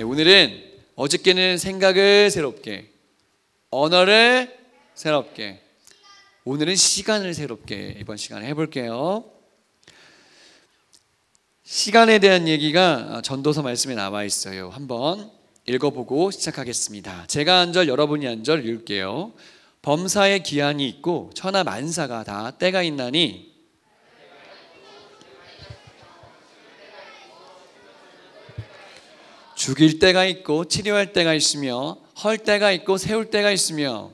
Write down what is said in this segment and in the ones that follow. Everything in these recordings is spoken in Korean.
오늘은 어저께는 생각을 새롭게, 언어를 새롭게, 오늘은 시간을 새롭게 이번 시간에 해볼게요. 시간에 대한 얘기가 전도서 말씀에 나와 있어요. 한번 읽어보고 시작하겠습니다. 제가 한 절, 여러분이 한 절 읽을게요. 범사에 기한이 있고 천하 만사가 다 때가 있나니 죽일 때가 있고 치료할 때가 있으며 헐 때가 있고 세울 때가 있으며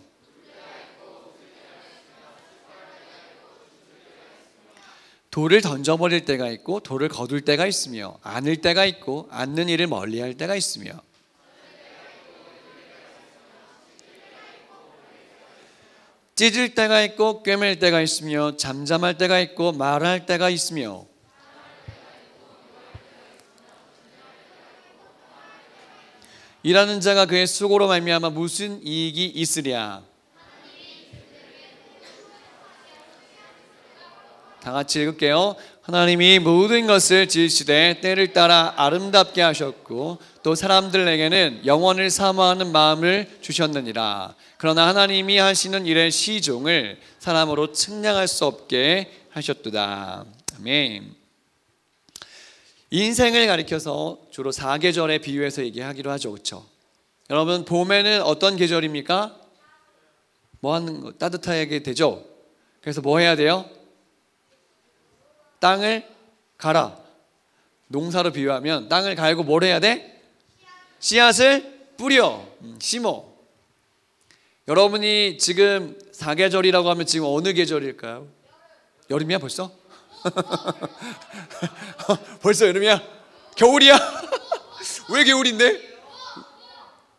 돌을 던져버릴 때가 있고 돌을 거둘 때가 있으며 안을 때가 있고 안는 일을 멀리할 때가 있으며 찢을 때가 있고 꿰맬 때가 있으며 잠잠할 때가 있고 말할 때가 있으며 일하는 자가 그의 수고로 말미암아 무슨 이익이 있으랴. 다 같이 읽을게요. 하나님이 모든 것을 지으시되 때를 따라 아름답게 하셨고 또 사람들에게는 영원을 사모하는 마음을 주셨느니라. 그러나 하나님이 하시는 일의 시종을 사람으로 측량할 수 없게 하셨도다. 아멘. 인생을 가리켜서 주로 4계절에 비유해서 얘기하기로 하죠. 그렇죠? 여러분, 봄에는 어떤 계절입니까? 뭐 하는 거? 따뜻하게 되죠? 그래서 뭐 해야 돼요? 땅을 갈아. 농사로 비유하면 땅을 갈고 뭘 해야 돼? 씨앗을 뿌려, 심어. 여러분이 지금 4계절이라고 하면 지금 어느 계절일까요? 여름이야 벌써? 벌써 여름이야? 겨울이야? 왜 겨울인데?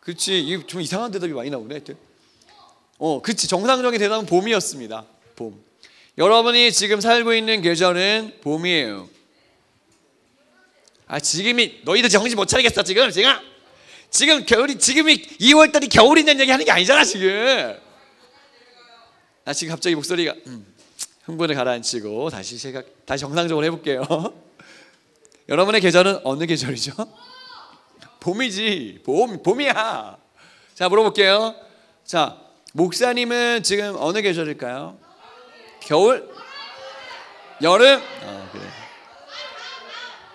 그렇지, 이게 좀 이상한 대답이 많이 나오네. 그렇지, 정상적인 대답은 봄이었습니다. 봄. 여러분이 지금 살고 있는 계절은 봄이에요. 지금이 너희들 정신 못 차리겠어. 지금 겨울이, 지금이 2월달이 겨울이냐는 얘기 하는 게 아니잖아. 지금 나 지금 갑자기 목소리가 흥분을 가라앉히고 다시 정상적으로 해볼게요. 여러분의 계절은 어느 계절이죠? 봄이지. 봄이야. 자, 물어볼게요. 자, 목사님은 지금 어느 계절일까요? 겨울? 여름?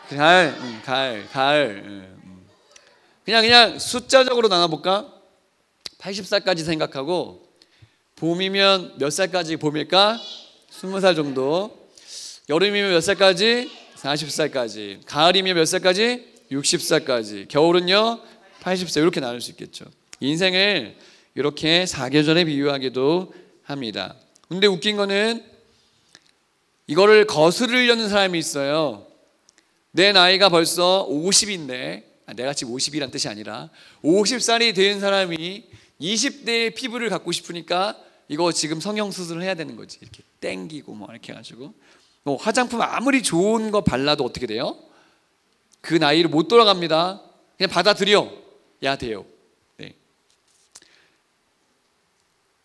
그래. 가을. 그냥 숫자적으로 나눠볼까? 80살까지 생각하고, 봄이면 몇 살까지 봄일까? 20살 정도. 여름이면 몇 살까지? 40살까지. 가을이면 몇 살까지? 60살까지. 겨울은요? 80세. 이렇게 나눌 수 있겠죠. 인생을 이렇게 4계절에 비유하기도 합니다. 근데 웃긴 거는 이거를 거스르려는 사람이 있어요. 내 나이가 벌써 50인데, 내가 지금 50이란 뜻이 아니라 50살이 된 사람이 20대의 피부를 갖고 싶으니까 이거 지금 성형수술을 해야 되는 거지. 이렇게 땡기고 뭐 이렇게 해가지고 화장품 아무리 좋은 거 발라도 어떻게 돼요? 그 나이를 못 돌아갑니다. 그냥 받아들여 야 돼요. 네.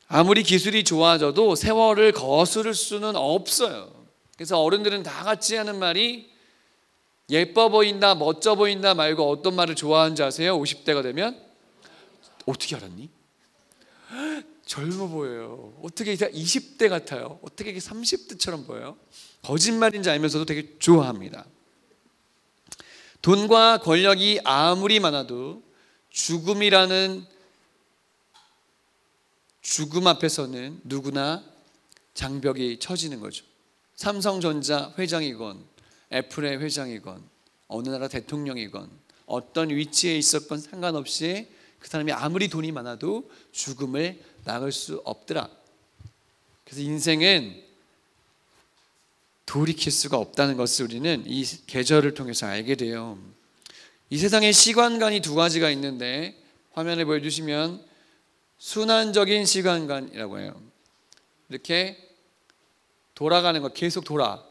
아무리 기술이 좋아져도 세월을 거스를 수는 없어요. 그래서 어른들은 다 같이 하는 말이 예뻐 보인다, 멋져 보인다 말고 어떤 말을 좋아하는지 아세요? 50대가 되면? 어떻게 알았니? 젊어 보여요. 어떻게 20대 같아요. 어떻게 30대처럼 보여요? 거짓말인지 알면서도 되게 좋아합니다. 돈과 권력이 아무리 많아도 죽음이라는 죽음 앞에서는 누구나 장벽이 쳐지는 거죠. 삼성전자 회장이건 애플의 회장이건 어느 나라 대통령이건 어떤 위치에 있었건 상관없이 그 사람이 아무리 돈이 많아도 죽음을 막을 수 없더라. 그래서 인생은 돌이킬 수가 없다는 것을 우리는 이 계절을 통해서 알게 돼요. 이 세상에 시간관이 두 가지가 있는데 화면에 보여주시면 순환적인 시간관이라고 해요. 이렇게 돌아가는 거, 계속 돌아.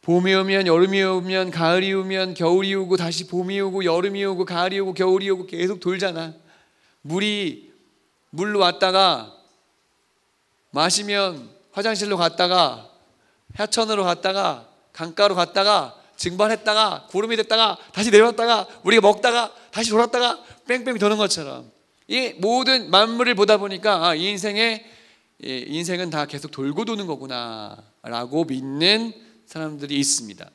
봄이 오면 여름이 오면 가을이 오면 겨울이 오고 다시 봄이 오고 여름이 오고 가을이 오고 겨울이 오고 계속 돌잖아. 물이 물로 왔다가 마시면 화장실로 갔다가 하천으로 갔다가 강가로 갔다가 증발했다가 구름이 됐다가 다시 내려왔다가 우리가 먹다가 다시 돌았다가 뺑뺑 도는 것처럼 이 모든 만물을 보다 보니까 이 인생은 다 계속 돌고 도는 거구나 라고 믿는 사람들이 있습니다.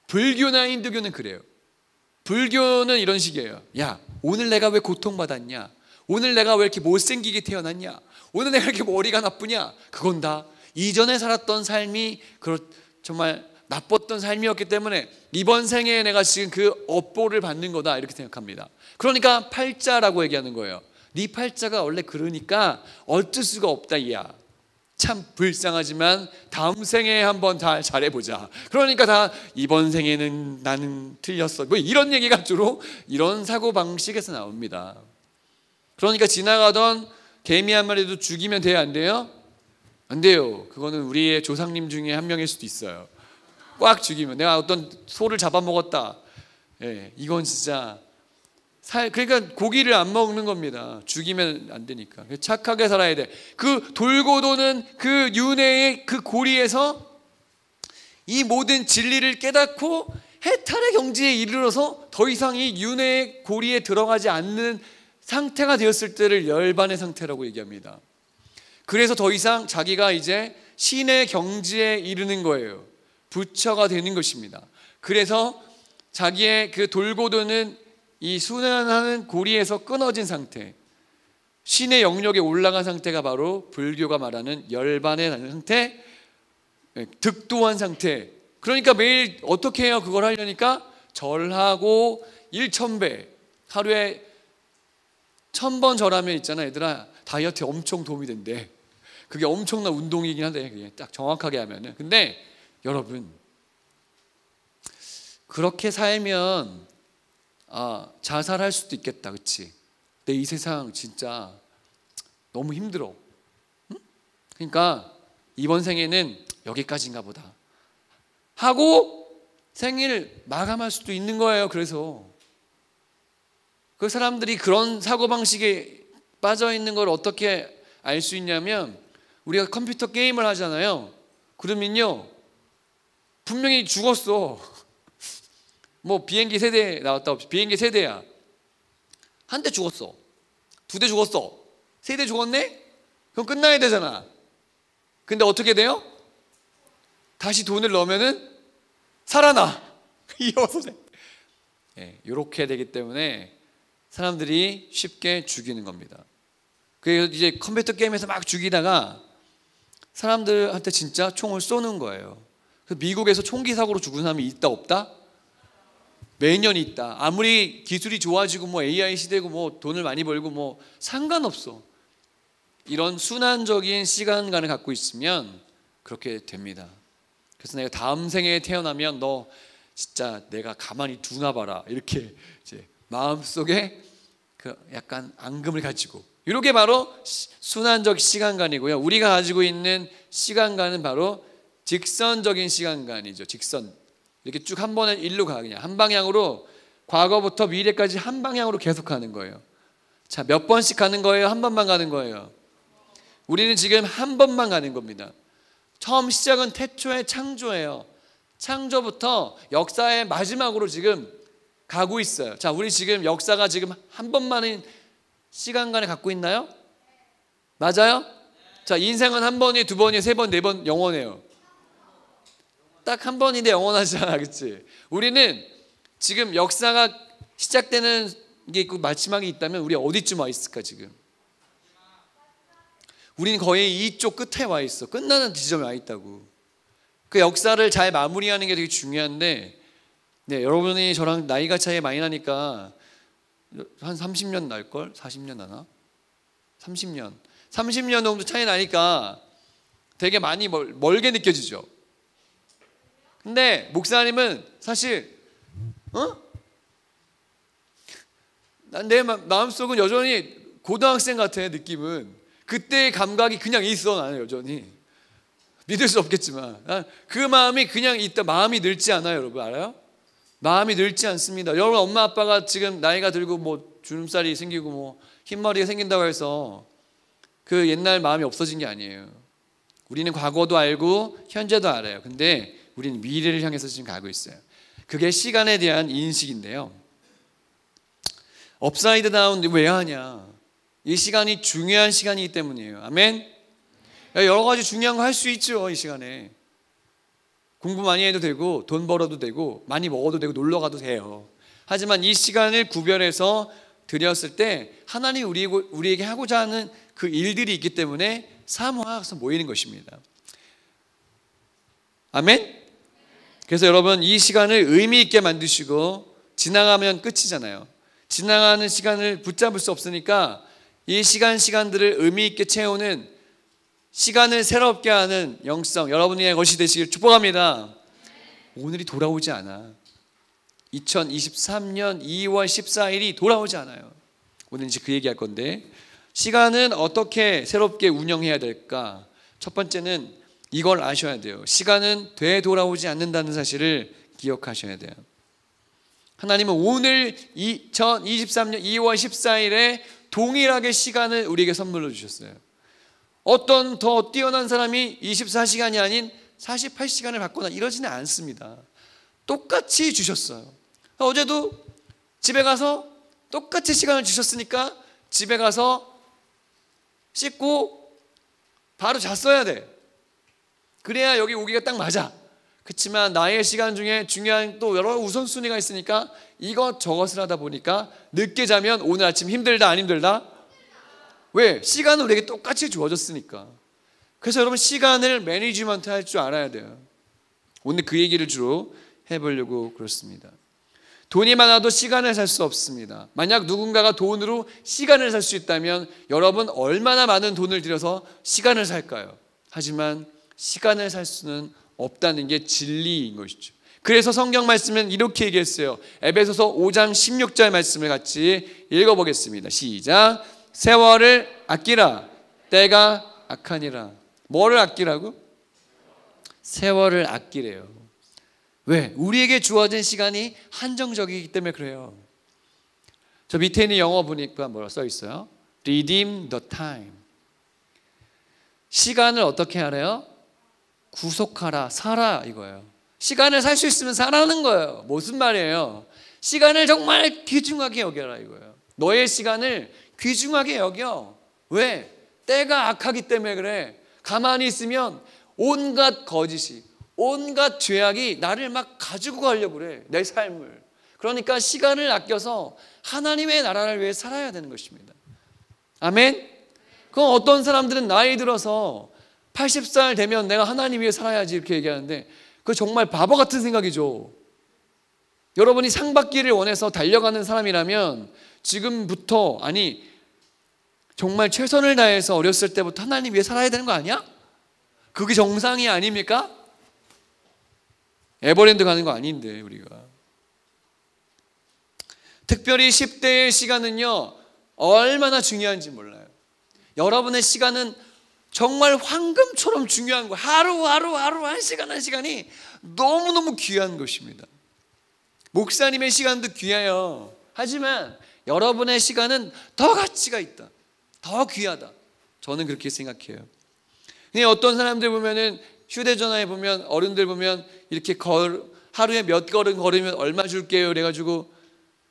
불교나 힌두교는 그래요. 불교는 이런 식이에요. 야, 오늘 내가 왜 고통받았냐, 오늘 내가 왜 이렇게 못생기게 태어났냐, 오늘 내가 이렇게 머리가 나쁘냐, 그건 다 이전에 살았던 삶이 정말 나빴던 삶이었기 때문에 이번 생에 내가 지금 그 업보를 받는 거다 이렇게 생각합니다. 그러니까 팔자라고 얘기하는 거예요. 네 팔자가 원래 그러니까 어쩔 수가 없다 이야. 참 불쌍하지만 다음 생에 한번 다 잘해보자. 그러니까 다 이번 생에는 나는 틀렸어, 뭐 이런 얘기가 주로 이런 사고방식에서 나옵니다. 그러니까 지나가던 개미 한 마리도 죽이면 돼요, 안 돼요? 안 돼요. 그거는 우리의 조상님 중에 한 명일 수도 있어요. 꽉 죽이면, 내가 어떤 소를 잡아먹었다, 이건 진짜 그러니까 고기를 안 먹는 겁니다. 죽이면 안 되니까. 착하게 살아야 돼. 그 돌고 도는 그 윤회의 그 고리에서 이 모든 진리를 깨닫고 해탈의 경지에 이르러서 더 이상 이 윤회의 고리에 들어가지 않는 상태가 되었을 때를 열반의 상태라고 얘기합니다. 그래서 더 이상 자기가 이제 신의 경지에 이르는 거예요. 부처가 되는 것입니다. 그래서 자기의 그 돌고 도는 이 순환하는 고리에서 끊어진 상태, 신의 영역에 올라간 상태가 바로 불교가 말하는 열반의 상태, 득도한 상태. 그러니까 매일 어떻게 해요? 그걸 하려니까 절하고 1000배, 하루에 1000번 절하면 있잖아, 얘들아, 다이어트에 엄청 도움이 된대. 그게 엄청난 운동이긴 한데 그게 딱 정확하게 하면은. 근데 여러분, 그렇게 살면 자살할 수도 있겠다, 그치? 근데 이 세상 진짜 너무 힘들어. 응? 그러니까 이번 생에는 여기까지인가 보다 하고 생일 마감할 수도 있는 거예요. 그래서 그 사람들이 그런 사고방식에 빠져 있는 걸 어떻게 알 수 있냐면, 우리가 컴퓨터 게임을 하잖아요. 그러면요, 분명히 죽었어. 뭐 비행기 세대 나왔다 없이 비행기 세대야. 한 대 죽었어, 2대 죽었어, 3대 죽었네? 그럼 끝나야 되잖아. 근데 어떻게 돼요? 다시 돈을 넣으면은 살아나. 이어서 돼. 이렇게 되기 때문에 사람들이 쉽게 죽이는 겁니다. 그래서 이제 컴퓨터 게임에서 막 죽이다가 사람들한테 진짜 총을 쏘는 거예요. 그래서 미국에서 총기 사고로 죽은 사람이 있다 없다? 매년 있다. 아무리 기술이 좋아지고 뭐 AI 시대고 뭐 돈을 많이 벌고 뭐 상관없어. 이런 순환적인 시간관을 갖고 있으면 그렇게 됩니다. 그래서 내가 다음 생에 태어나면 너 진짜 내가 가만히 두나 봐라, 이렇게 이제 마음속에 그 약간 앙금을 가지고, 이렇게 바로 순환적 시간관이고요. 우리가 가지고 있는 시간관은 바로 직선적인 시간관이죠. 직선, 이렇게 쭉 한 번에 일로 가, 그냥 한 방향으로 과거부터 미래까지 한 방향으로 계속 가는 거예요. 자, 몇 번씩 가는 거예요? 한 번만 가는 거예요? 우리는 지금 한 번만 가는 겁니다. 처음 시작은 태초의 창조예요. 창조부터 역사의 마지막으로 지금 가고 있어요. 자, 우리 지금 역사가 지금 한 번만인 시간관을 갖고 있나요? 맞아요? 자, 인생은 한 번이, 두 번이, 세 번, 네 번 영원해요. 딱 한 번인데 영원하잖아, 그치? 우리는 지금 역사가 시작되는 게 있고 마지막이 있다면 우리 어디쯤 와 있을까 지금? 우리는 거의 이쪽 끝에 와 있어. 끝나는 지점에 와 있다고. 그 역사를 잘 마무리하는 게 되게 중요한데, 네, 여러분이 저랑 나이가 차이 많이 나니까 한 30년 날걸? 40년 나나? 30년 정도 차이 나니까 되게 많이 멀게 느껴지죠. 근데 목사님은 사실 내 마음속은 여전히 고등학생 같아. 느낌은 그때의 감각이 그냥 있어. 나는 여전히 믿을 수 없겠지만 그 마음이 그냥 있다. 마음이 늙지 않아요, 여러분. 알아요? 마음이 늙지 않습니다. 여러분 엄마 아빠가 지금 나이가 들고 뭐 주름살이 생기고 뭐 흰머리가 생긴다고 해서 그 옛날 마음이 없어진 게 아니에요. 우리는 과거도 알고 현재도 알아요. 근데 우리는 미래를 향해서 지금 가고 있어요. 그게 시간에 대한 인식인데요. 업사이드 다운 왜 하냐? 이 시간이 중요한 시간이기 때문이에요. 아멘. 여러 가지 중요한 거 할 수 있죠. 이 시간에 공부 많이 해도 되고 돈 벌어도 되고 많이 먹어도 되고 놀러 가도 돼요. 하지만 이 시간을 구별해서 드렸을 때 하나님이 우리에게 하고자 하는 그 일들이 있기 때문에 사모해서 모이는 것입니다. 아멘. 그래서 여러분 이 시간을 의미 있게 만드시고, 지나가면 끝이잖아요. 지나가는 시간을 붙잡을 수 없으니까 이 시간들을 의미 있게 채우는, 시간을 새롭게 하는 영성 여러분의 것이 되시길 축복합니다. 오늘이 돌아오지 않아. 2023년 2월 14일이 돌아오지 않아요. 오늘 이제 그 얘기할 건데, 시간은 어떻게 새롭게 운영해야 될까? 첫 번째는 이걸 아셔야 돼요. 시간은 되돌아오지 않는다는 사실을 기억하셔야 돼요. 하나님은 오늘 2023년 2월 14일에 동일하게 시간을 우리에게 선물로 주셨어요. 어떤 더 뛰어난 사람이 24시간이 아닌 48시간을 받거나 이러지는 않습니다. 똑같이 주셨어요. 어제도 집에 가서 똑같이 시간을 주셨으니까 집에 가서 씻고 바로 잤어야 돼. 그래야 여기 오기가 딱 맞아. 그렇지만 나의 시간 중에 중요한 또 여러 우선순위가 있으니까 이것저것을 하다 보니까 늦게 자면 오늘 아침 힘들다 안 힘들다? 왜? 시간은 우리에게 똑같이 주어졌으니까. 그래서 여러분 시간을 매니지먼트 할 줄 알아야 돼요. 오늘 그 얘기를 주로 해보려고 그렇습니다. 돈이 많아도 시간을 살 수 없습니다. 만약 누군가가 돈으로 시간을 살 수 있다면 여러분 얼마나 많은 돈을 들여서 시간을 살까요? 하지만 시간을 살 수는 없다는 게 진리인 것이죠. 그래서 성경 말씀은 이렇게 얘기했어요. 에베소서 5장 16절 말씀을 같이 읽어보겠습니다. 시작. 세월을 아끼라. 때가 악하니라. 뭐를 아끼라고? 세월을 아끼래요. 왜? 우리에게 주어진 시간이 한정적이기 때문에 그래요. 저 밑에 있는 영어 보니까 뭐라 써 있어요? Redeem the time. 시간을 어떻게 하래요? 구속하라, 살아 이거예요. 시간을 살 수 있으면 살아는 거예요. 무슨 말이에요? 시간을 정말 귀중하게 여겨라 이거예요. 너의 시간을 귀중하게 여겨. 왜? 때가 악하기 때문에 그래. 가만히 있으면 온갖 거짓이, 온갖 죄악이 나를 막 가지고 가려고 그래. 내 삶을. 그러니까 시간을 아껴서 하나님의 나라를 위해 살아야 되는 것입니다. 아멘? 그럼 어떤 사람들은 나이 들어서 80살 되면 내가 하나님 위해 살아야지 이렇게 얘기하는데 그거 정말 바보 같은 생각이죠. 여러분이 상 받기를 원해서 달려가는 사람이라면 지금부터, 아니 정말 최선을 다해서 어렸을 때부터 하나님 위해 살아야 되는 거 아니야? 그게 정상이 아닙니까? 에버랜드 가는 거 아닌데 우리가. 특별히 10대의 시간은요 얼마나 중요한지 몰라요. 여러분의 시간은 정말 황금처럼 중요한 거예요. 하루 한 시간이 너무너무 귀한 것입니다. 목사님의 시간도 귀해요. 하지만 여러분의 시간은 더 가치가 있다. 더 귀하다. 저는 그렇게 생각해요. 근데 어떤 사람들 보면은 휴대전화에 보면 어른들 보면 이렇게 하루에 몇 걸음 걸으면 얼마 줄게요 그래가지고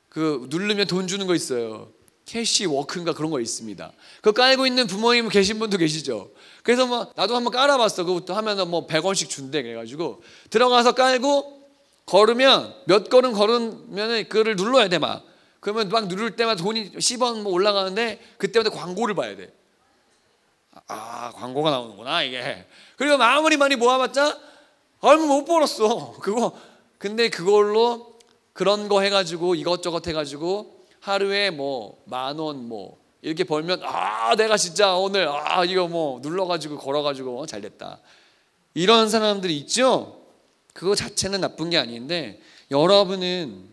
그 누르면 돈 주는 거 있어요. 캐시 워크인가 그런 거 있습니다. 그거 깔고 있는 부모님 계신 분도 계시죠. 그래서 뭐 나도 한번 깔아봤어. 그것도 하면 뭐 100원씩 준대. 그래가지고 들어가서 깔고 걸으면 몇 걸음 걸으면 그거를 눌러야 돼 막. 그러면 막 누를 때마다 돈이 10원 뭐 올라가는데 그때마다 광고를 봐야 돼. 아 광고가 나오는구나 이게. 그리고 아무리 많이 모아봤자 얼마 못 벌었어. 그거 근데 그걸로 그런 거 해가지고 이것저것 해가지고 하루에 뭐 10,000원 뭐 이렇게 벌면 아 내가 진짜 오늘 아 이거 뭐 눌러가지고 걸어가지고 잘 됐다. 이런 사람들이 있죠. 그거 자체는 나쁜 게 아닌데 여러분은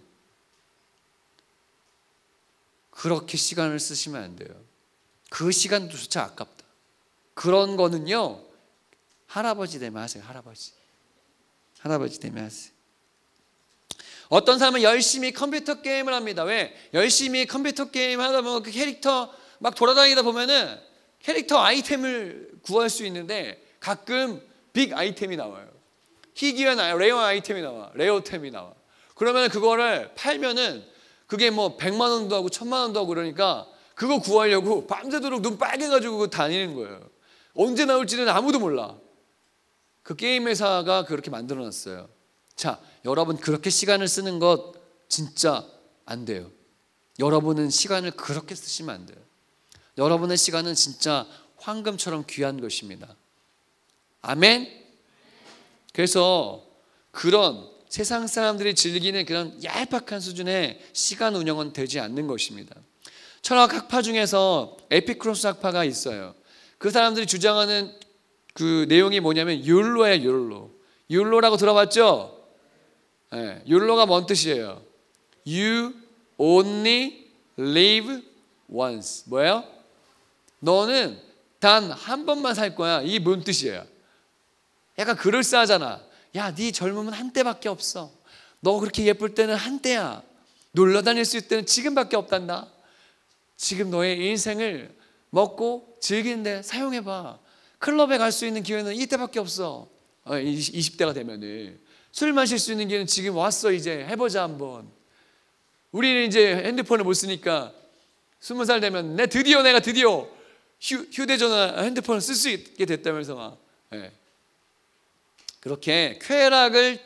그렇게 시간을 쓰시면 안 돼요. 그 시간조차 아깝다. 그런 거는요 할아버지 되면 하세요. 할아버지 되면 하세요. 어떤 사람은 열심히 컴퓨터 게임을 합니다. 왜? 열심히 컴퓨터 게임 하다 보면 그 캐릭터 막 돌아다니다 보면은 캐릭터 아이템을 구할 수 있는데 가끔 빅 아이템이 나와요. 희귀한 레어 아이템이 나와. 레어템이 나와. 그러면 그거를 팔면은 그게 뭐 100만 원도 하고 1000만 원도 하고 그러니까 그거 구하려고 밤새도록 눈 빨개가지고 다니는 거예요. 언제 나올지는 아무도 몰라. 그 게임 회사가 그렇게 만들어놨어요. 자, 여러분 그렇게 시간을 쓰는 것 진짜 안 돼요. 여러분은 시간을 그렇게 쓰시면 안 돼요. 여러분의 시간은 진짜 황금처럼 귀한 것입니다. 아멘? 그래서 그런 세상 사람들이 즐기는 그런 얄팍한 수준의 시간 운영은 되지 않는 것입니다. 철학 학파 중에서 에피쿠로스 학파가 있어요. 그 사람들이 주장하는 그 내용이 뭐냐면 욜로예요. 욜로. 욜로라고 들어봤죠? 네, 욜로가 뭔 뜻이에요? You only live once. 뭐예요? 너는 단 한 번만 살 거야. 이게 뭔 뜻이에요? 약간 그럴싸하잖아. 야, 네 젊음은 한때밖에 없어. 너 그렇게 예쁠 때는 한때야. 놀러 다닐 수 있을 때는 지금밖에 없단다. 지금 너의 인생을 먹고 즐기는데 사용해봐. 클럽에 갈 수 있는 기회는 이때밖에 없어. 20대가 되면은 술 마실 수 있는 기회는 지금 왔어. 이제 해보자 한번. 우리는 이제 핸드폰을 못 쓰니까 20살 되면 내가 드디어 휴대전화 핸드폰을 쓸 수 있게 됐다면서 막. 네. 그렇게 쾌락을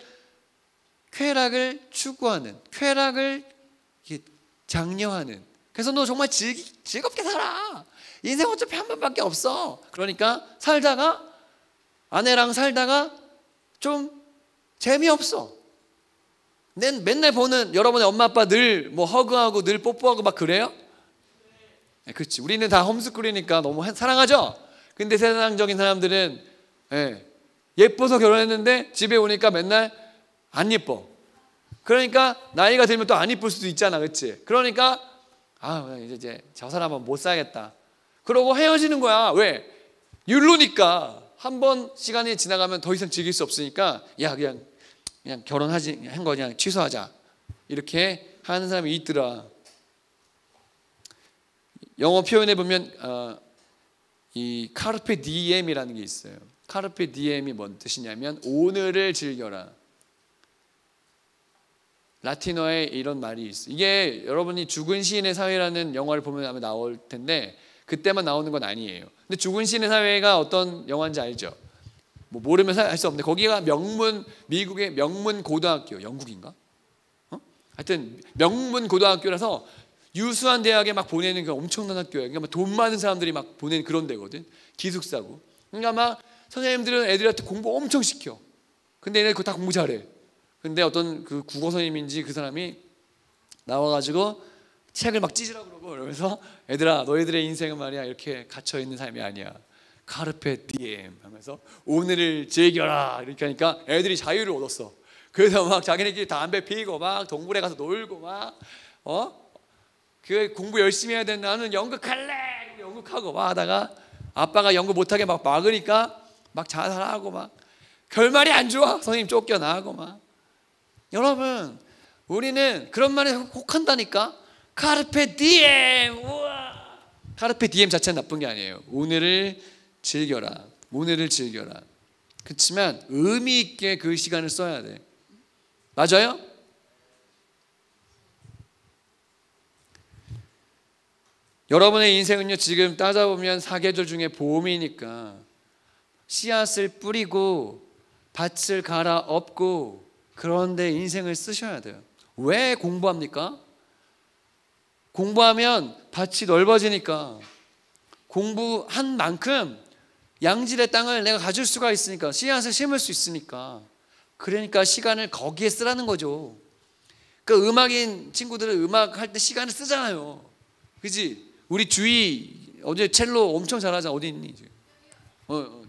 추구하는, 쾌락을 장려하는. 그래서 너 정말 즐겁게 살아. 인생 어차피 한 번밖에 없어. 그러니까 아내랑 살다가 좀 재미없어. 맨날 보는 여러분의 엄마 아빠 늘 뭐 허그하고 늘 뽀뽀하고 막 그래요? 네, 그렇지. 우리는 다 홈스쿨이니까 너무 사랑하죠. 근데 세상적인 사람들은 예뻐서 결혼했는데 집에 오니까 맨날 안 예뻐. 그러니까 나이가 들면 또 안 예쁠 수도 있잖아, 그렇지? 그러니까 이제 저 사람은 못 살겠다. 그러고 헤어지는 거야. 왜? 율로니까 한 번 시간이 지나가면 더 이상 즐길 수 없으니까 야 그냥 결혼하지 한 거 그냥 취소하자. 이렇게 하는 사람이 있더라. 영어 표현에 보면 이 카르페 디엠이라는 게 있어요. 카르페 디엠이 뭔 뜻이냐면 오늘을 즐겨라. 라틴어에 이런 말이 있어요. 이게 여러분이 죽은 시인의 사회라는 영화를 보면 아마 나올 텐데 그때만 나오는 건 아니에요. 근데 죽은 시인의 사회가 어떤 영화인지 알죠? 뭐 모르면 알 수 없는데 거기가 미국의 명문 고등학교, 영국인가? 하여튼 명문 고등학교라서 유수한 대학에 막 보내는 그 엄청난 학교예요. 그러니까 돈 많은 사람들이 막 보내는 그런 데거든. 기숙사고. 그러니까 막 선생님들은 애들한테 공부 엄청 시켜. 근데 얘네 그거 다 공부 잘해. 근데 어떤 그 국어 선생님인지 그 사람이 나와가지고 책을 막 찢으라고 그러고 그러면서 애들아 너희들의 인생은 말이야 이렇게 갇혀있는 삶이 아니야. 카르페 디엠 하면서 오늘을 즐겨라 이렇게 하니까 애들이 자유를 얻었어. 그래서 막 자기네끼리 담배 피고 막 동굴에 가서 놀고 막 그 공부 열심히 해야 된다. 나는 연극할래. 연극하고 막 하다가 아빠가 연극 못하게 막 막으니까 막 자살하고 막 결말이 안 좋아. 선생님 쫓겨나고 막. 여러분 우리는 그런 말에 혹한다니까. 카르페 디엠. 우와. 카르페 디엠 자체는 나쁜 게 아니에요. 오늘을 즐겨라. 오늘을 즐겨라. 그렇지만 의미 있게 그 시간을 써야 돼. 맞아요? 여러분의 인생은요 지금 따져보면 사계절 중에 봄이니까 씨앗을 뿌리고 밭을 갈아 엎고 그런데 인생을 쓰셔야 돼요. 왜 공부합니까? 공부하면 밭이 넓어지니까. 공부한 만큼 양질의 땅을 내가 가질 수가 있으니까. 씨앗을 심을 수 있으니까. 그러니까 시간을 거기에 쓰라는 거죠. 그 음악인 친구들은 음악 할 때 시간을 쓰잖아요. 그지? 우리 주희 어제 첼로 엄청 잘하잖아. 어디 있니?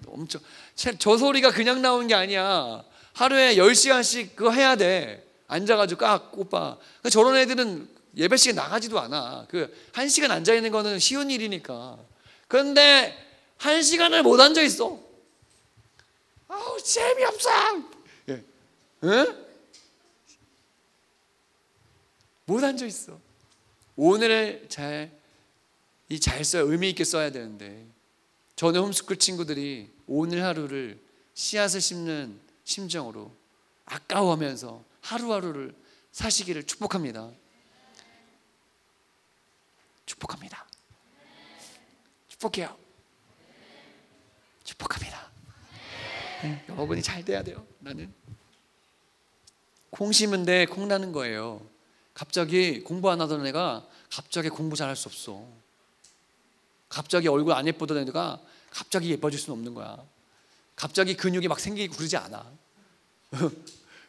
엄청. 저 소리가 그냥 나오는 게 아니야. 하루에 10시간씩 그거 해야 돼. 앉아가지고 오빠. 저런 애들은 예배 시간 나가지도 않아. 1시간 앉아있는 거는 쉬운 일이니까. 그런데 1시간을 못 앉아있어. 아우 재미없어. 응? 못 앉아 있어. 오늘을 잘 써야, 의미 있게 써야 되는데, 저는 홈스쿨 친구들이 오늘 하루를 씨앗을 심는 심정으로 아까워하면서 하루하루를 사시기를 축복합니다. 축복합니다. 축복해요. 축복합니다. 네, 여러분이 잘 돼야 돼요. 나는 콩 심은데 콩 나는 거예요. 갑자기 공부 안 하던 애가 갑자기 공부 잘할 수 없어. 갑자기 얼굴 안 예쁘던 애가 갑자기 예뻐질 수는 없는 거야. 갑자기 근육이 막 생기고 그러지 않아.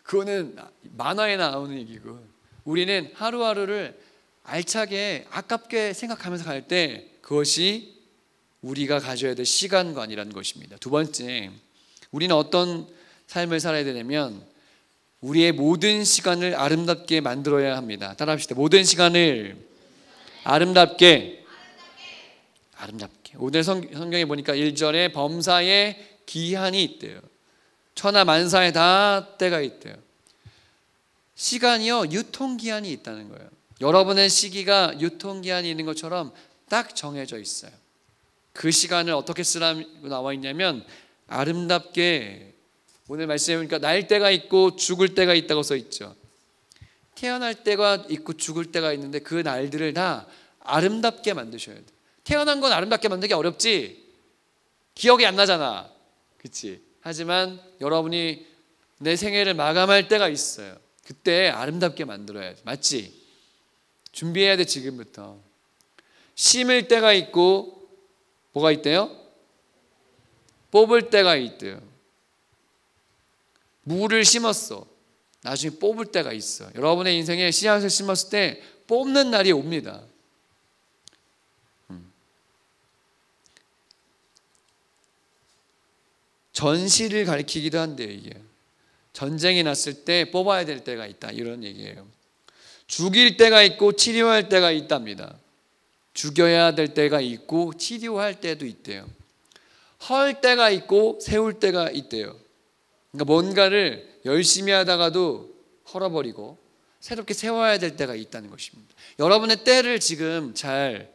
그거는 만화에 나오는 얘기고, 우리는 하루하루를 알차게 아깝게 생각하면서 갈 때 그것이 우리가 가져야 될 시간관이라는 것입니다. 두 번째, 우리는 어떤 삶을 살아야 되냐면 우리의 모든 시간을 아름답게 만들어야 합니다. 따라합시다. 모든 시간을 아름답게. 오늘 성경에 보니까 1절에 범사에 기한이 있대요. 천하 만사에 다 때가 있대요. 시간이요, 유통기한이 있다는 거예요. 여러분의 시기가 유통기한이 있는 것처럼 딱 정해져 있어요. 그 시간을 어떻게 쓰라고 나와 있냐면 아름답게. 오늘 말씀해 보니까 날 때가 있고 죽을 때가 있다고 써 있죠. 태어날 때가 있고 죽을 때가 있는데 그 날들을 다 아름답게 만드셔야 돼요. 태어난 건 아름답게 만들기 어렵지. 기억이 안 나잖아. 그렇지? 하지만 여러분이 내 생애를 마감할 때가 있어요. 그때 아름답게 만들어야 돼. 맞지? 준비해야 돼. 지금부터. 심을 때가 있고 뭐가 있대요? 뽑을 때가 있대요. 물을 심었어. 나중에 뽑을 때가 있어. 여러분의 인생에 씨앗을 심었을 때 뽑는 날이 옵니다. 전시를 가리키기도 한대요. 이게 전쟁이 났을 때 뽑아야 될 때가 있다, 이런 얘기예요. 죽일 때가 있고 치료할 때가 있답니다. 죽여야 될 때가 있고 치료할 때도 있대요. 헐 때가 있고 세울 때가 있대요. 그러니까 뭔가를 열심히 하다가도 헐어버리고 새롭게 세워야 될 때가 있다는 것입니다. 여러분의 때를 지금 잘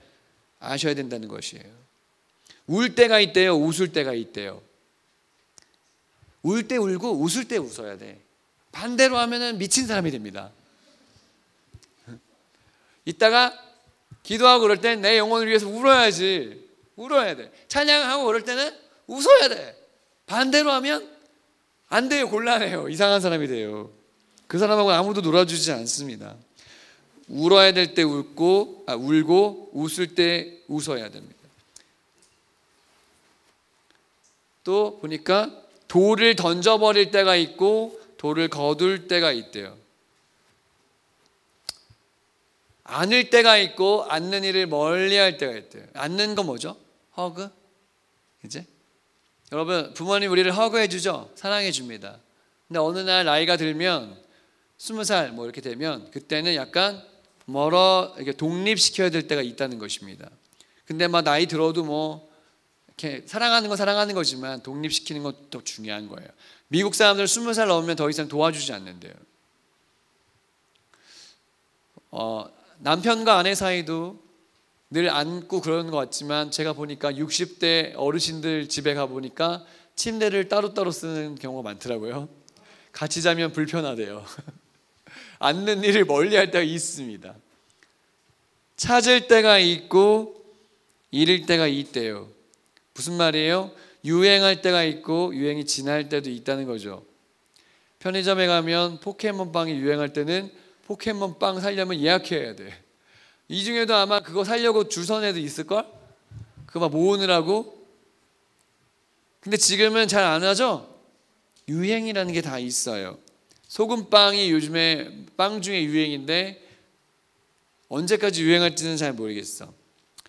아셔야 된다는 것이에요. 울 때가 있대요. 웃을 때가 있대요. 울 때 울고 웃을 때 웃어야 돼. 반대로 하면은 미친 사람이 됩니다. 이따가 기도하고 그럴 땐 내 영혼을 위해서 울어야지. 울어야 돼. 찬양하고 그럴 때는 웃어야 돼. 반대로 하면 안 돼요. 곤란해요. 이상한 사람이 돼요. 그 사람하고 아무도 놀아주지 않습니다. 울어야 될 때 울고 웃을 때 웃어야 됩니다. 또 보니까 돌을 던져버릴 때가 있고 돌을 거둘 때가 있대요. 안을 때가 있고 안는 일을 멀리할 때가 있대요. 안는 거 뭐죠? 허그? 그치? 여러분, 부모님 우리를 허그해 주죠? 사랑해 줍니다. 근데 어느 날 나이가 들면 20살 뭐 이렇게 되면 그때는 약간 이렇게 독립시켜야 될 때가 있다는 것입니다. 근데 막 나이 들어도 뭐 이렇게 사랑하는 건 사랑하는 거지만 독립시키는 것도 중요한 거예요. 미국 사람들 20살 넘으면 더 이상 도와주지 않는데요. 남편과 아내 사이도 늘 안고 그러는 것 같지만 제가 보니까 60대 어르신들 집에 가보니까 침대를 따로따로 쓰는 경우가 많더라고요. 같이 자면 불편하대요. 앉는 일을 멀리할 때가 있습니다. 찾을 때가 있고 잃을 때가 있대요. 무슨 말이에요? 유행할 때가 있고 유행이 지날 때도 있다는 거죠. 편의점에 가면 포켓몬빵이 유행할 때는 포켓몬빵 사려면 예약해야 돼. 이 중에도 아마 그거 사려고 줄 선 애도 있을걸? 그거 막 모으느라고. 근데 지금은 잘 안 하죠? 유행이라는 게 다 있어요. 소금빵이 요즘에 빵 중에 유행인데 언제까지 유행할지는 잘 모르겠어.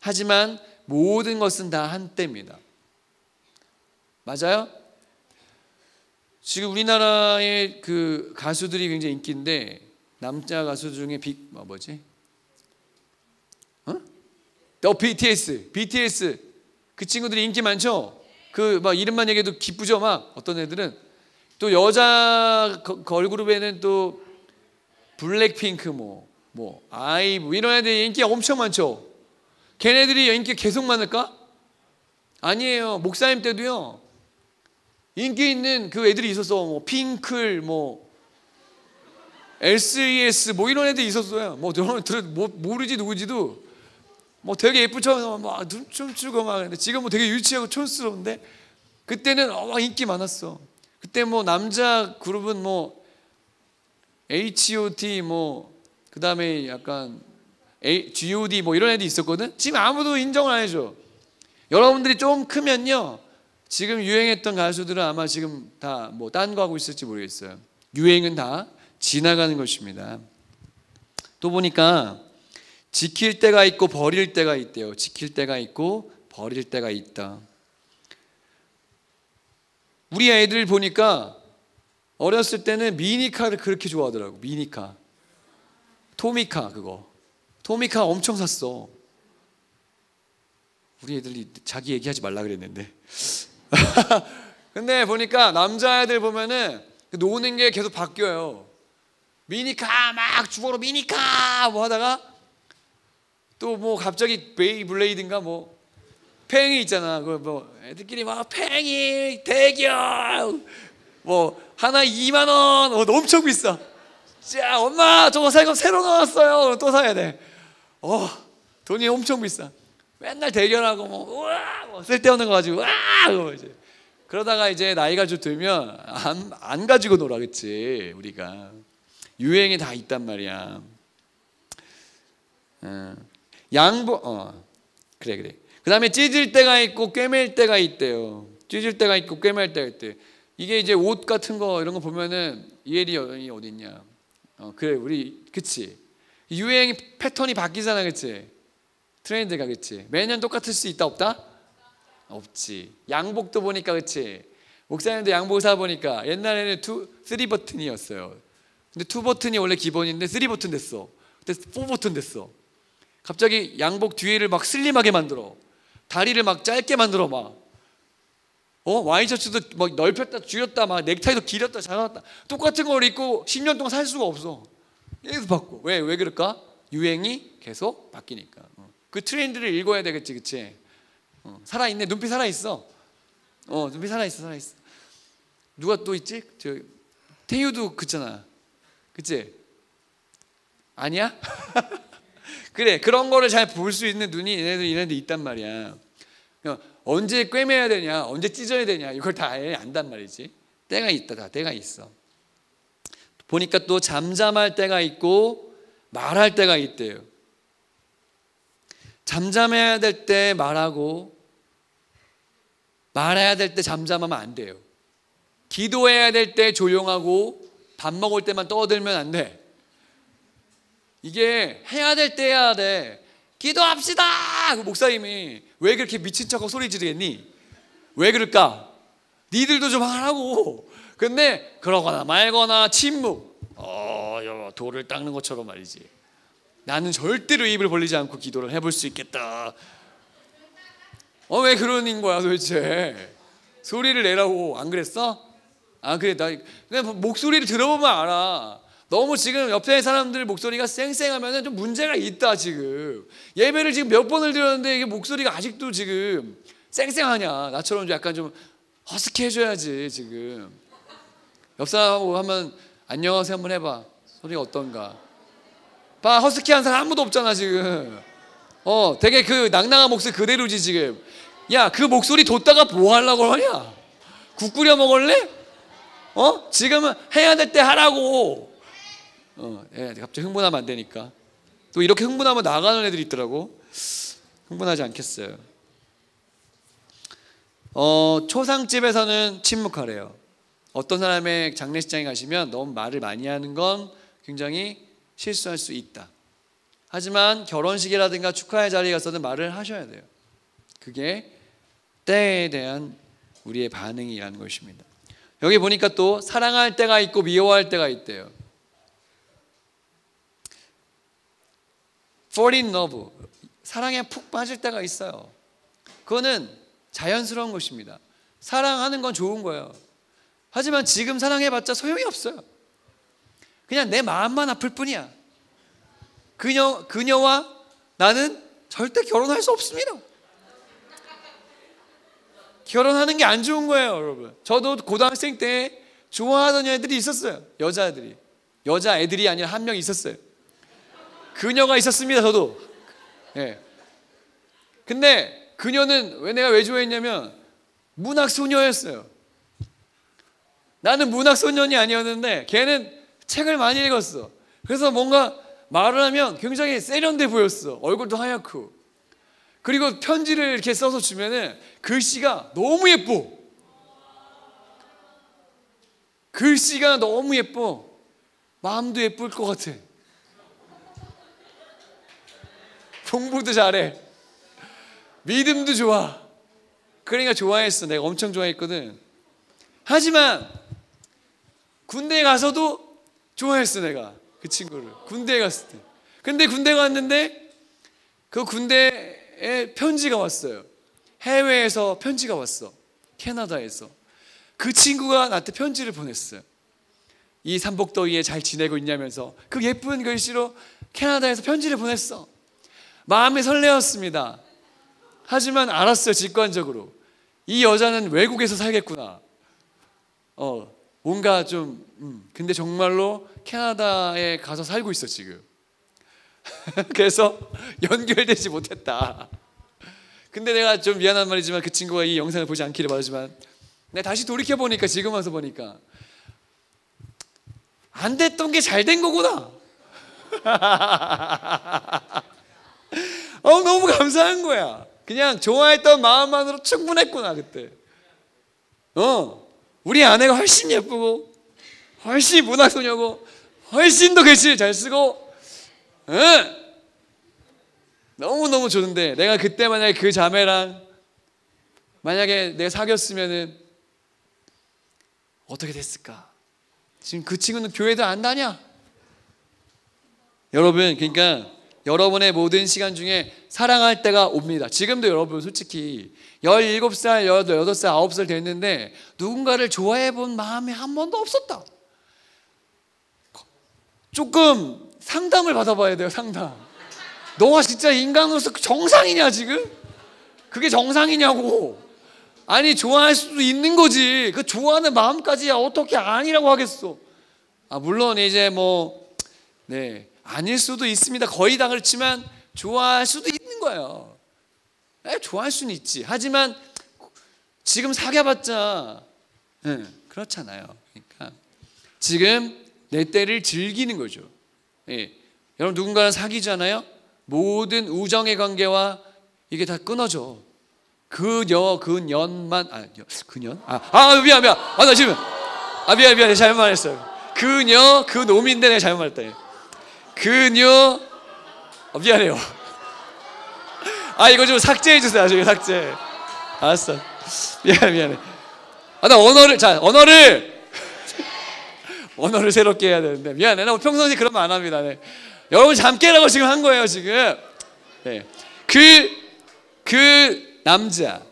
하지만 모든 것은 다 한때입니다. 맞아요? 지금 우리나라의 그 가수들이 굉장히 인기인데 남자 가수 중에 BTS 그 친구들이 인기 많죠. 그 막 이름만 얘기해도 기쁘죠. 막 어떤 애들은 또 여자 걸그룹에는 또 블랙핑크 뭐 뭐 아이 뭐 이런 애들이 인기가 엄청 많죠. 걔네들이 인기 계속 많을까? 아니에요. 목사님 때도요 인기 있는 그 애들이 있었어. 뭐 핑클, 뭐 SES 뭐 이런 애들이 있었어요. 뭐 모르지 누구지도 뭐 되게 예쁜 척 막 춤추고 막. 근데 지금 뭐 되게 유치하고 촌스러운데 그때는 막 인기 많았어. 그때 뭐 남자 그룹은 뭐 H.O.T 뭐 그다음에 약간 G.O.D 뭐 이런 애들이 있었거든. 지금 아무도 인정을 안 해줘. 여러분들이 좀 크면요 지금 유행했던 가수들은 아마 지금 다 뭐 딴 거 하고 있을지 모르겠어요. 유행은 다 지나가는 것입니다. 또 보니까 지킬 때가 있고 버릴 때가 있대요. 지킬 때가 있고 버릴 때가 있다. 우리 애들 보니까 어렸을 때는 미니카를 그렇게 좋아하더라고. 미니카, 토미카. 그거 토미카 엄청 샀어. 우리 애들이 자기 얘기하지 말라 그랬는데 근데 보니까 남자애들 보면은 노는 게 계속 바뀌어요. 미니카 막 주먹으로 미니카 뭐 하다가 또 뭐 갑자기 베이블레이드인가 뭐 팽이 있잖아. 그 뭐 애들끼리 막 팽이 대결 뭐 하나 2만 원 엄청 비싸. 자 엄마 저거 새로 나왔어요. 또 사야 돼. 돈이 엄청 비싸. 맨날 대결하고 뭐 우와 뭐 쓸데없는 거 가지고 우와 이제 그러다가 이제 나이가 좀 들면 안 가지고 놀아. 그치? 우리가 유행이 다 있단 말이야. 그래. 그 다음에 찢을 때가 있고 꿰맬 때가 있대요. 찢을 때가 있고 꿰맬 때가 있대. 이게 이제 옷 같은 거 이런 거 보면은 이엘이 어디 있냐? 그래 우리 그치? 유행 패턴이 바뀌잖아. 그치? 트렌드가. 그치? 매년 똑같을 수 있다 없다? 없지. 양복도 보니까 그치? 목사님도 양복 사 보니까 옛날에는 3버튼이었어요. 근데 2버튼이 원래 기본인데 3버튼 됐어. 그때 4버튼 됐어. 갑자기 양복 뒤를 막 슬림하게 만들어. 다리를 막 짧게 만들어 막. 와이셔츠도 막 넓혔다 줄였다 막 넥타이도 길었다 잘랐다. 똑같은 걸 입고 10년 동안 살 수가 없어. 계속 바꿔. 왜 그럴까? 유행이 계속 바뀌니까. 그 트렌드를 읽어야 되겠지. 그치? 살아있네. 눈빛 살아있어. 눈빛 살아있어. 누가 또 있지? 태유도 그잖아. 그치? 아니야? 그래. 그런 거를 잘 볼 수 있는 눈이 얘네들 있단 말이야. 언제 꿰매야 되냐, 언제 찢어야 되냐, 이걸 다 안단 말이지. 때가 있다. 다 때가 있어. 보니까 또 잠잠할 때가 있고 말할 때가 있대요. 잠잠해야 될 때 말하고 말해야 될 때 잠잠하면 안 돼요. 기도해야 될 때 조용하고 밥 먹을 때만 떠들면 안 돼. 이게 해야 될 때 해야 돼. 기도합시다. 그 목사님이 왜 그렇게 미친 척하고 소리 지르겠니? 왜 그럴까? 니들도 좀 하라고. 근데 그러거나 말거나 침묵. 돌을 닦는 것처럼 말이지. 나는 절대로 입을 벌리지 않고 기도를 해볼 수 있겠다. 왜 그러는 거야 도대체? 소리를 내라고. 안 그랬어? 그래. 나 그냥 목소리를 들어보면 알아. 너무 지금 옆에 사람들 목소리가 쌩쌩하면 좀 문제가 있다. 지금 예배를 지금 몇 번을 들었는데 이게 목소리가 아직도 지금 쌩쌩하냐. 나처럼 약간 좀 허스키 해줘야지. 지금 옆 사람하고 한번 안녕하세요 한번 해봐. 소리가 어떤가 봐. 허스키한 사람 아무도 없잖아 지금. 되게 그 낭낭한 목소리 그대로지 지금. 야, 그 목소리 뒀다가 뭐 하려고 하냐? 국 끓여 먹을래? 지금은 해야 될 때 하라고. 갑자기 흥분하면 안 되니까. 또 이렇게 흥분하면 나가는 애들이 있더라고. 흥분하지 않겠어요. 초상집에서는 침묵하래요. 어떤 사람의 장례식장에 가시면 너무 말을 많이 하는 건 굉장히 실수할 수 있다. 하지만 결혼식이라든가 축하의 자리에 가서는 말을 하셔야 돼요. 그게 때에 대한 우리의 반응이라는 것입니다. 여기 보니까 또 사랑할 때가 있고 미워할 때가 있대요. fall in love, 사랑에 푹 빠질 때가 있어요. 그거는 자연스러운 것입니다. 사랑하는 건 좋은 거예요. 하지만 지금 사랑해봤자 소용이 없어요. 그냥 내 마음만 아플 뿐이야. 그녀와 나는 절대 결혼할 수 없습니다. 결혼하는 게 안 좋은 거예요, 여러분. 저도 고등학생 때 좋아하던 애들이 있었어요. 여자애들이. 여자애들이 아니라 한 명 있었어요. 그녀가 있었습니다, 저도. 예. 근데 그녀는 내가 왜 좋아했냐면 문학소녀였어요. 나는 문학소년이 아니었는데 걔는 책을 많이 읽었어. 그래서 뭔가 말을 하면 굉장히 세련돼 보였어. 얼굴도 하얗고. 그리고 편지를 이렇게 써서 주면은 글씨가 너무 예뻐. 글씨가 너무 예뻐. 마음도 예쁠 것 같아. 공부도 잘해. 믿음도 좋아. 그러니까 좋아했어. 내가 엄청 좋아했거든. 하지만 군대에 가서도 좋아했어. 내가 그 친구를 군대에 갔을 때. 근데 군대 갔는데 그 군대에 편지가 왔어요. 해외에서 편지가 왔어. 캐나다에서. 그 친구가 나한테 편지를 보냈어요. 이 삼복더위에 잘 지내고 있냐면서 그 예쁜 글씨로 캐나다에서 편지를 보냈어. 마음이 설레었습니다. 하지만 알았어요. 직관적으로 이 여자는 외국에서 살겠구나. 뭔가 좀 근데 정말로 캐나다에 가서 살고 있어 지금. 그래서 연결되지 못했다. 근데 내가 좀 미안한 말이지만 그 친구가 이 영상을 보지 않기를 바라지만 내가 다시 돌이켜보니까 지금 와서 보니까 안 됐던 게 잘 된 거구나. 너무 감사한 거야. 그냥 좋아했던 마음만으로 충분했구나 그때. 우리 아내가 훨씬 예쁘고 훨씬 문학소녀고 훨씬 더 글씨를 잘 쓰고 너무너무 좋은데 내가 그때 만약에 그 자매랑 만약에 내가 사귀었으면은 어떻게 됐을까? 지금 그 친구는 교회도 안 다녀. 여러분, 그러니까 여러분의 모든 시간 중에 사랑할 때가 옵니다. 지금도 여러분 솔직히 17살, 18살, 9살 됐는데 누군가를 좋아해 본 마음이 한 번도 없었다. 조금 상담을 받아봐야 돼요. 상담. 너가 진짜 인간으로서 정상이냐 지금? 그게 정상이냐고. 아니 좋아할 수도 있는 거지. 그 좋아하는 마음까지야 어떻게 아니라고 하겠어. 물론 이제 아닐 수도 있습니다. 거의 다 그렇지만 좋아할 수도 있는 거예요. 좋아할 수는 있지. 하지만 지금 사귀어봤자 그렇잖아요. 그러니까 지금 내 때를 즐기는 거죠. 여러분 누군가랑 사귀잖아요. 모든 우정의 관계와 이게 다 끊어져. 그년만 그년? 미안. 나 지금 미안 잘못 말했어요. 그녀 그 놈인데 내가 잘못 말했다. 그녀 미안해요. 이거 좀 삭제해 주세요. 나중에 삭제. 알았어. 미안해. 나 언어를 새롭게 해야 되는데 미안해. 나 평소에 그런 말 안 합니다. 네. 여러분 잠 깨라고 지금 한 거예요 지금. 네. 그 남자,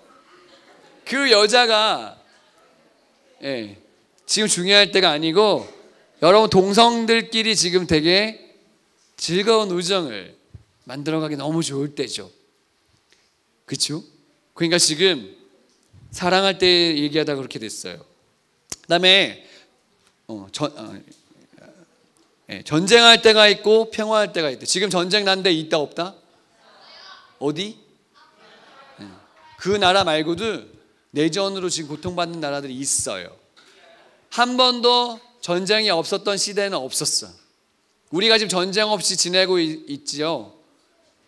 그 여자가 지금 중요할 때가 아니고 여러분 동성들끼리 지금 되게 즐거운 우정을 만들어가기 너무 좋을 때죠. 그렇죠? 그러니까 지금 사랑할 때 얘기하다 그렇게 됐어요. 그다음에 전쟁할 때가 있고 평화할 때가 있대. 지금 전쟁 난 데 있다 없다? 어디? 그 나라 말고도 내전으로 지금 고통받는 나라들이 있어요. 한 번도 전쟁이 없었던 시대는 없었어. 우리가 지금 전쟁 없이 지내고 있지요.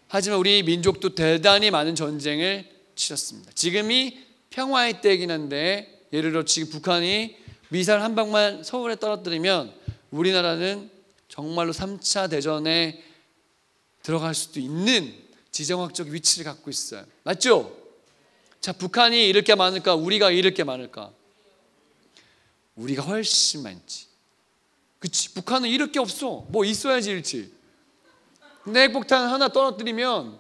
하지만 우리 민족도 대단히 많은 전쟁을 치렀습니다. 지금이 평화의 때이긴 한데 예를 들어 지금 북한이 미사일 한 방만 서울에 떨어뜨리면 우리나라는 정말로 3차 대전에 들어갈 수도 있는 지정학적 위치를 갖고 있어요. 맞죠? 자, 북한이 잃을 게 많을까? 우리가 잃을 게 많을까? 우리가 훨씬 많지. 그치? 북한은 잃을 게 없어. 뭐 있어야지 잃지. 근데 핵폭탄 하나 떨어뜨리면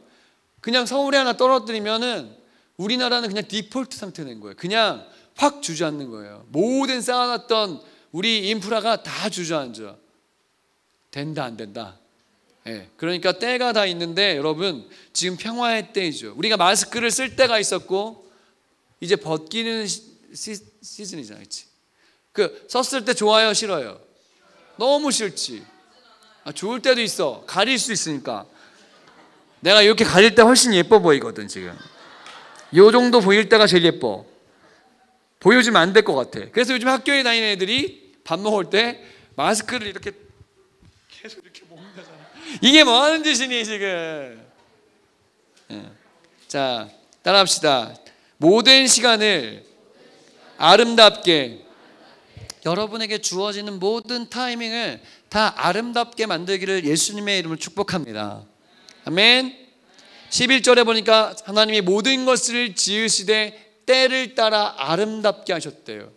그냥 서울에 하나 떨어뜨리면은 우리나라는 그냥 디폴트 상태 된 거예요. 그냥 확 주저앉는 거예요. 모든 쌓아놨던 우리 인프라가 다 주저앉아. 된다 안 된다? 그러니까 때가 다 있는데 여러분 지금 평화의 때이죠. 우리가 마스크를 쓸 때가 있었고 이제 벗기는 시즌이잖아, 그렇지? 그 썼을 때 좋아요, 싫어요? 너무 싫지. 좋을 때도 있어. 가릴 수 있으니까. 내가 이렇게 가릴 때 훨씬 예뻐 보이거든 지금. 요 정도 보일 때가 제일 예뻐. 보여주면 안 될 것 같아. 그래서 요즘 학교에 다니는 애들이 밥 먹을 때 마스크를 이렇게 계속 이렇게 먹는다잖아. 이게 뭐 하는 짓이니 지금. 자, 따라합시다. 모든 시간을 아름답게, 여러분에게 주어지는 모든 타이밍을 다 아름답게 만들기를 예수님의 이름으로 축복합니다. 아멘. 11절에 보니까 하나님이 모든 것을 지으시되 때를 따라 아름답게 하셨대요.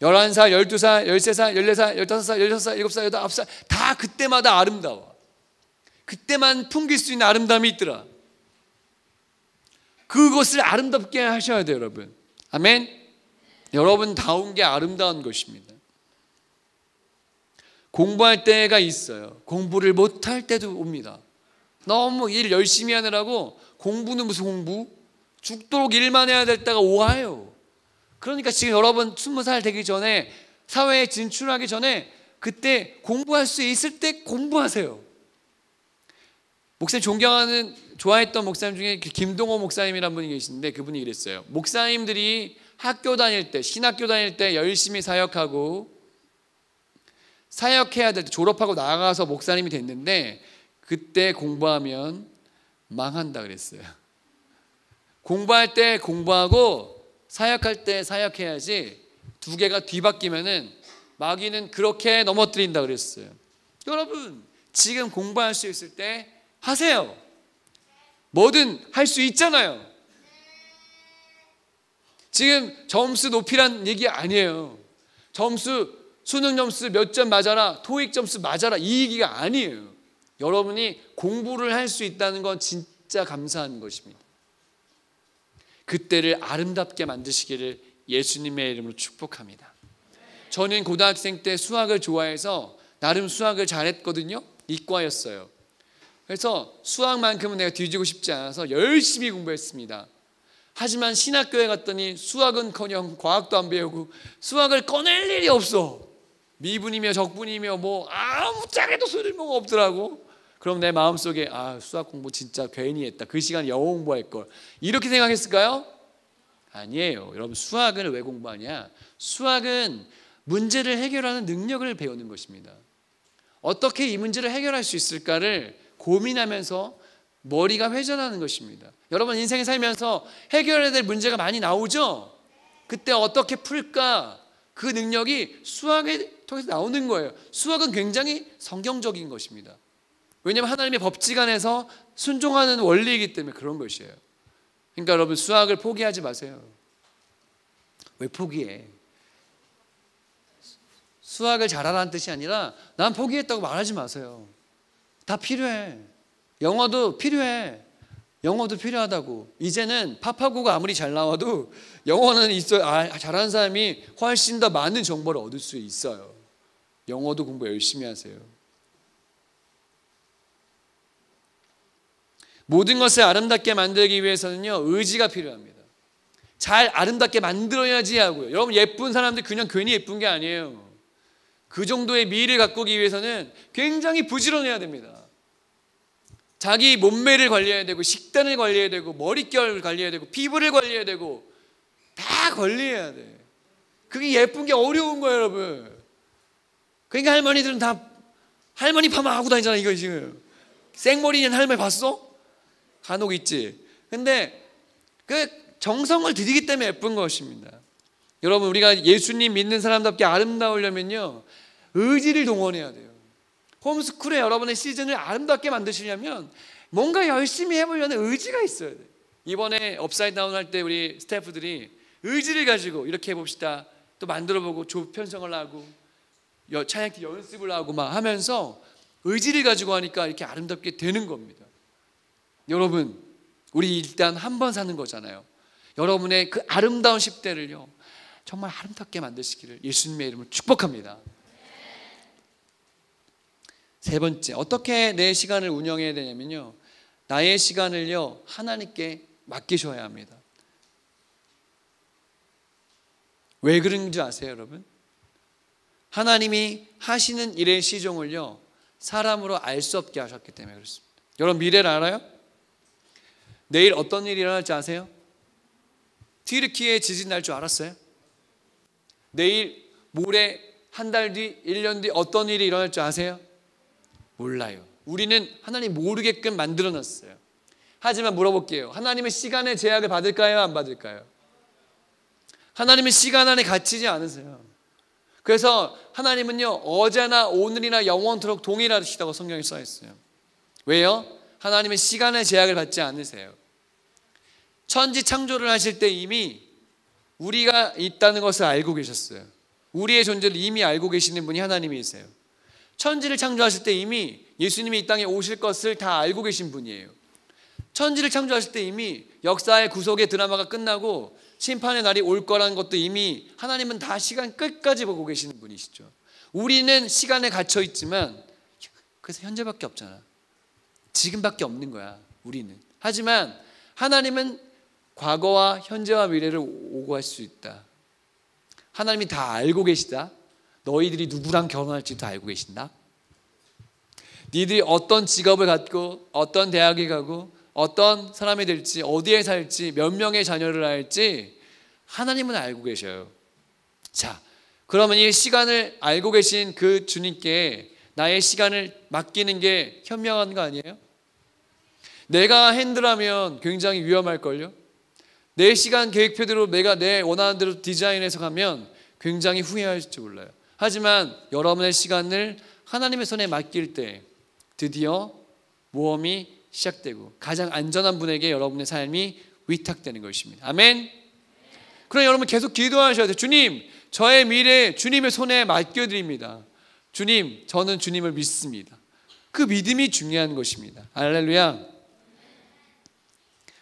11살, 12살, 13살, 14살, 15살, 16살, 7살, 8, 9살 다 그때마다 아름다워. 그때만 풍길 수 있는 아름다움이 있더라. 그것을 아름답게 하셔야 돼요, 여러분. 아멘. 여러분 다운 게 아름다운 것입니다. 공부할 때가 있어요. 공부를 못할 때도 옵니다. 너무 일 열심히 하느라고 공부는 무슨 공부? 죽도록 일만 해야 될 때가 와요. 그러니까 지금 여러분 20살 되기 전에, 사회에 진출하기 전에 그때 공부할 수 있을 때 공부하세요. 목사님 존경하는, 좋아했던 목사님 중에 김동호 목사님이라는 분이 계시는데 그분이 이랬어요. 목사님들이 학교 다닐 때, 신학교 다닐 때 열심히 사역하고 사역해야 될 때 졸업하고 나가서 목사님이 됐는데 그때 공부하면 망한다 그랬어요. 공부할 때 공부하고 사역할 때 사역해야지 두 개가 뒤바뀌면은 마귀는 그렇게 넘어뜨린다 그랬어요. 여러분 지금 공부할 수 있을 때 하세요. 뭐든 할 수 있잖아요. 지금 점수 높이란 얘기 아니에요. 점수, 수능 점수 몇 점 맞아라, 토익 점수 맞아라, 이 얘기가 아니에요. 여러분이 공부를 할 수 있다는 건 진짜 감사한 것입니다. 그때를 아름답게 만드시기를 예수님의 이름으로 축복합니다. 저는 고등학생 때 수학을 좋아해서 나름 수학을 잘했거든요. 이과였어요. 그래서 수학만큼은 내가 뒤지고 싶지 않아서 열심히 공부했습니다. 하지만 신학교에 갔더니 수학은커녕 과학도 안 배우고 수학을 꺼낼 일이 없어. 미분이며 적분이며 뭐 아무짝에도 소릴모가 없더라고. 그럼 내 마음속에 수학 공부 진짜 괜히 했다. 그 시간에 영어 공부할 걸. 이렇게 생각했을까요? 아니에요. 여러분 수학을 왜 공부하냐? 수학은 문제를 해결하는 능력을 배우는 것입니다. 어떻게 이 문제를 해결할 수 있을까를 고민하면서 머리가 회전하는 것입니다. 여러분 인생에 살면서 해결해야 될 문제가 많이 나오죠? 그때 어떻게 풀까? 그 능력이 수학을 통해서 나오는 거예요. 수학은 굉장히 성경적인 것입니다. 왜냐하면 하나님의 법칙 안에서 순종하는 원리이기 때문에 그런 것이에요. 그러니까 여러분 수학을 포기하지 마세요. 왜 포기해? 수학을 잘하라는 뜻이 아니라 난 포기했다고 말하지 마세요. 다 필요해. 영어도 필요해. 영어도 필요하다고. 이제는 파파고가 아무리 잘 나와도 영어는 있어요. 잘하는 사람이 훨씬 더 많은 정보를 얻을 수 있어요. 영어도 공부 열심히 하세요. 모든 것을 아름답게 만들기 위해서는요 의지가 필요합니다. 잘 아름답게 만들어야지 하고요. 여러분 예쁜 사람들 그냥 괜히 예쁜 게 아니에요. 그 정도의 미를 가꾸기 위해서는 굉장히 부지런해야 됩니다. 자기 몸매를 관리해야 되고 식단을 관리해야 되고 머릿결을 관리해야 되고 피부를 관리해야 되고 다 관리해야 돼. 그게 예쁜 게 어려운 거예요 여러분. 그러니까 할머니들은 다 할머니 파마 하고 다니잖아. 이거 지금 생머리는 할머니 봤어? 간혹 있지. 근데 그 정성을 들이기 때문에 예쁜 것입니다. 여러분 우리가 예수님 믿는 사람답게 아름다우려면요 의지를 동원해야 돼요. 홈스쿨에 여러분의 시즌을 아름답게 만드시려면 뭔가 열심히 해보려는 의지가 있어야 돼요. 이번에 업사이드 다운 할 때 우리 스태프들이 의지를 가지고 이렇게 해봅시다. 또 만들어보고 조편성을 하고 찬양팀 연습을 하고 막 하면서 의지를 가지고 하니까 이렇게 아름답게 되는 겁니다. 여러분 우리 일단 한 번 사는 거잖아요. 여러분의 그 아름다운 10대를요 정말 아름답게 만드시기를 예수님의 이름으로 축복합니다. 세 번째, 어떻게 내 시간을 운영해야 되냐면요, 나의 시간을요 하나님께 맡기셔야 합니다. 왜 그런지 아세요, 여러분? 하나님이 하시는 일의 시종을요 사람으로 알 수 없게 하셨기 때문에 그렇습니다. 여러분, 미래를 알아요? 내일 어떤 일이 일어날지 아세요? 튀르키예 지진 날 줄 알았어요? 내일, 모레, 한 달 뒤, 1년 뒤 어떤 일이 일어날 줄 아세요? 몰라요. 우리는 하나님 모르게끔 만들어놨어요. 하지만 물어볼게요. 하나님은 시간의 제약을 받을까요? 안 받을까요? 하나님은 시간 안에 갇히지 않으세요. 그래서 하나님은요 어제나 오늘이나 영원토록 동일하시다고 성경에 써 있어요. 왜요? 하나님은 시간의 제약을 받지 않으세요. 천지 창조를 하실 때 이미 우리가 있다는 것을 알고 계셨어요. 우리의 존재를 이미 알고 계시는 분이 하나님이세요. 천지를 창조하실 때 이미 예수님이 이 땅에 오실 것을 다 알고 계신 분이에요. 천지를 창조하실 때 이미 역사의 구속의 드라마가 끝나고 심판의 날이 올 거라는 것도 이미 하나님은 다 시간 끝까지 보고 계시는 분이시죠. 우리는 시간에 갇혀 있지만 그래서 현재밖에 없잖아. 지금밖에 없는 거야, 우리는. 하지만 하나님은 과거와 현재와 미래를 오고 할 수 있다. 하나님이 다 알고 계시다. 너희들이 누구랑 결혼할지도 알고 계신다. 니들이 어떤 직업을 갖고 어떤 대학에 가고 어떤 사람이 될지, 어디에 살지, 몇 명의 자녀를 낳을지 하나님은 알고 계셔요. 자, 그러면 이 시간을 알고 계신 그 주님께 나의 시간을 맡기는 게 현명한 거 아니에요? 내가 핸들하면 굉장히 위험할걸요? 내 시간 계획표대로 내가 내 원하는 대로 디자인해서 가면 굉장히 후회할지 몰라요. 하지만 여러분의 시간을 하나님의 손에 맡길 때 드디어 모험이 시작되고 가장 안전한 분에게 여러분의 삶이 위탁되는 것입니다. 아멘. 그럼 여러분 계속 기도하셔야 돼요. 주님, 저의 미래 주님의 손에 맡겨드립니다. 주님, 저는 주님을 믿습니다. 그 믿음이 중요한 것입니다. 할렐루야.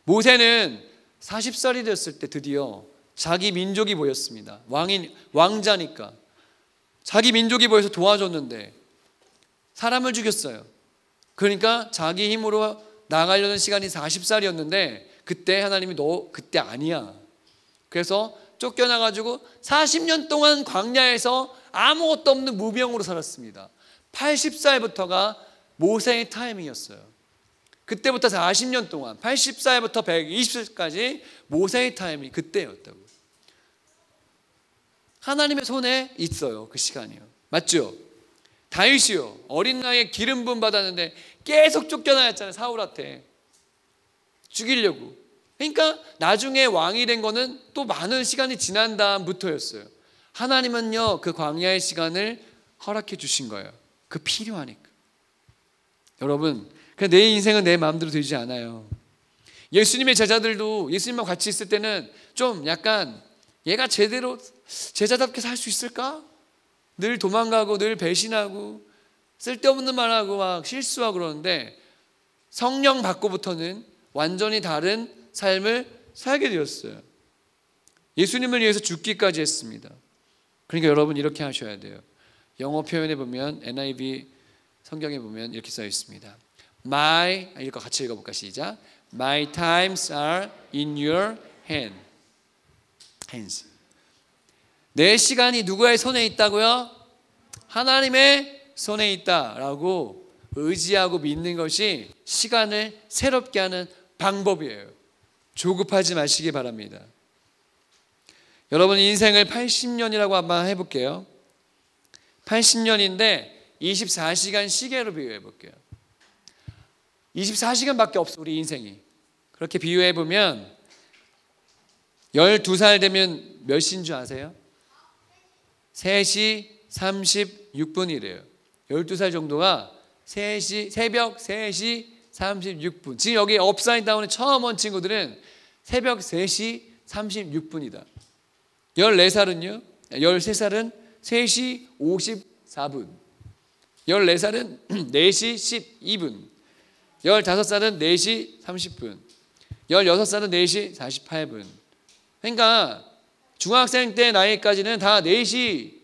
모세는 40살이 됐을 때 드디어 자기 민족이 보였습니다. 왕자니까 자기 민족이 보여서 도와줬는데 사람을 죽였어요. 그러니까 자기 힘으로 나가려는 시간이 40살이었는데 그때 하나님이 너 그때 아니야. 그래서 쫓겨나가지고 40년 동안 광야에서 아무것도 없는 무병으로 살았습니다. 80살부터가 모세의 타이밍이었어요. 그때부터 40년 동안 80살부터 120살까지 모세의 타이밍이 그때였다고. 하나님의 손에 있어요. 그 시간이요. 맞죠? 다윗이요, 어린 나이에 기름 부음 받았는데 계속 쫓겨나였잖아요. 사울한테 죽이려고. 그러니까 나중에 왕이 된 거는 또 많은 시간이 지난 다음부터였어요. 하나님은요 그 광야의 시간을 허락해 주신 거예요. 그 필요하니까. 여러분, 내 인생은 내 마음대로 되지 않아요. 예수님의 제자들도 예수님과 같이 있을 때는 좀 약간 얘가 제대로 제자답게 살 수 있을까? 늘 도망가고 늘 배신하고 쓸데없는 말하고 막 실수하고 그러는데 성령 받고부터는 완전히 다른 삶을 살게 되었어요. 예수님을 위해서 죽기까지 했습니다. 그러니까 여러분 이렇게 하셔야 돼요. 영어 표현에 보면 NIV 성경에 보면 이렇게 써 있습니다. 이거 같이 읽어볼까? 시작. My times are in your hands. 내 시간이 누구의 손에 있다고요? 하나님의 손에 있다라고 의지하고 믿는 것이 시간을 새롭게 하는 방법이에요. 조급하지 마시기 바랍니다. 여러분 인생을 80년이라고 한번 해볼게요. 80년인데 24시간 시계로 비유해 볼게요. 24시간밖에 없어 우리 인생이. 그렇게 비유해 보면 12살 되면 몇 시인 줄 아세요? 3시 36분이래요 12살 정도가 새벽 3시 36분. 지금 여기 업사이드 다운에 처음 온 친구들은 새벽 3시 36분이다 14살은요? 13살은 3시 54분 14살은 4시 12분 15살은 4시 30분 16살은 4시 48분. 그러니까 중학생 때 나이까지는 다 4시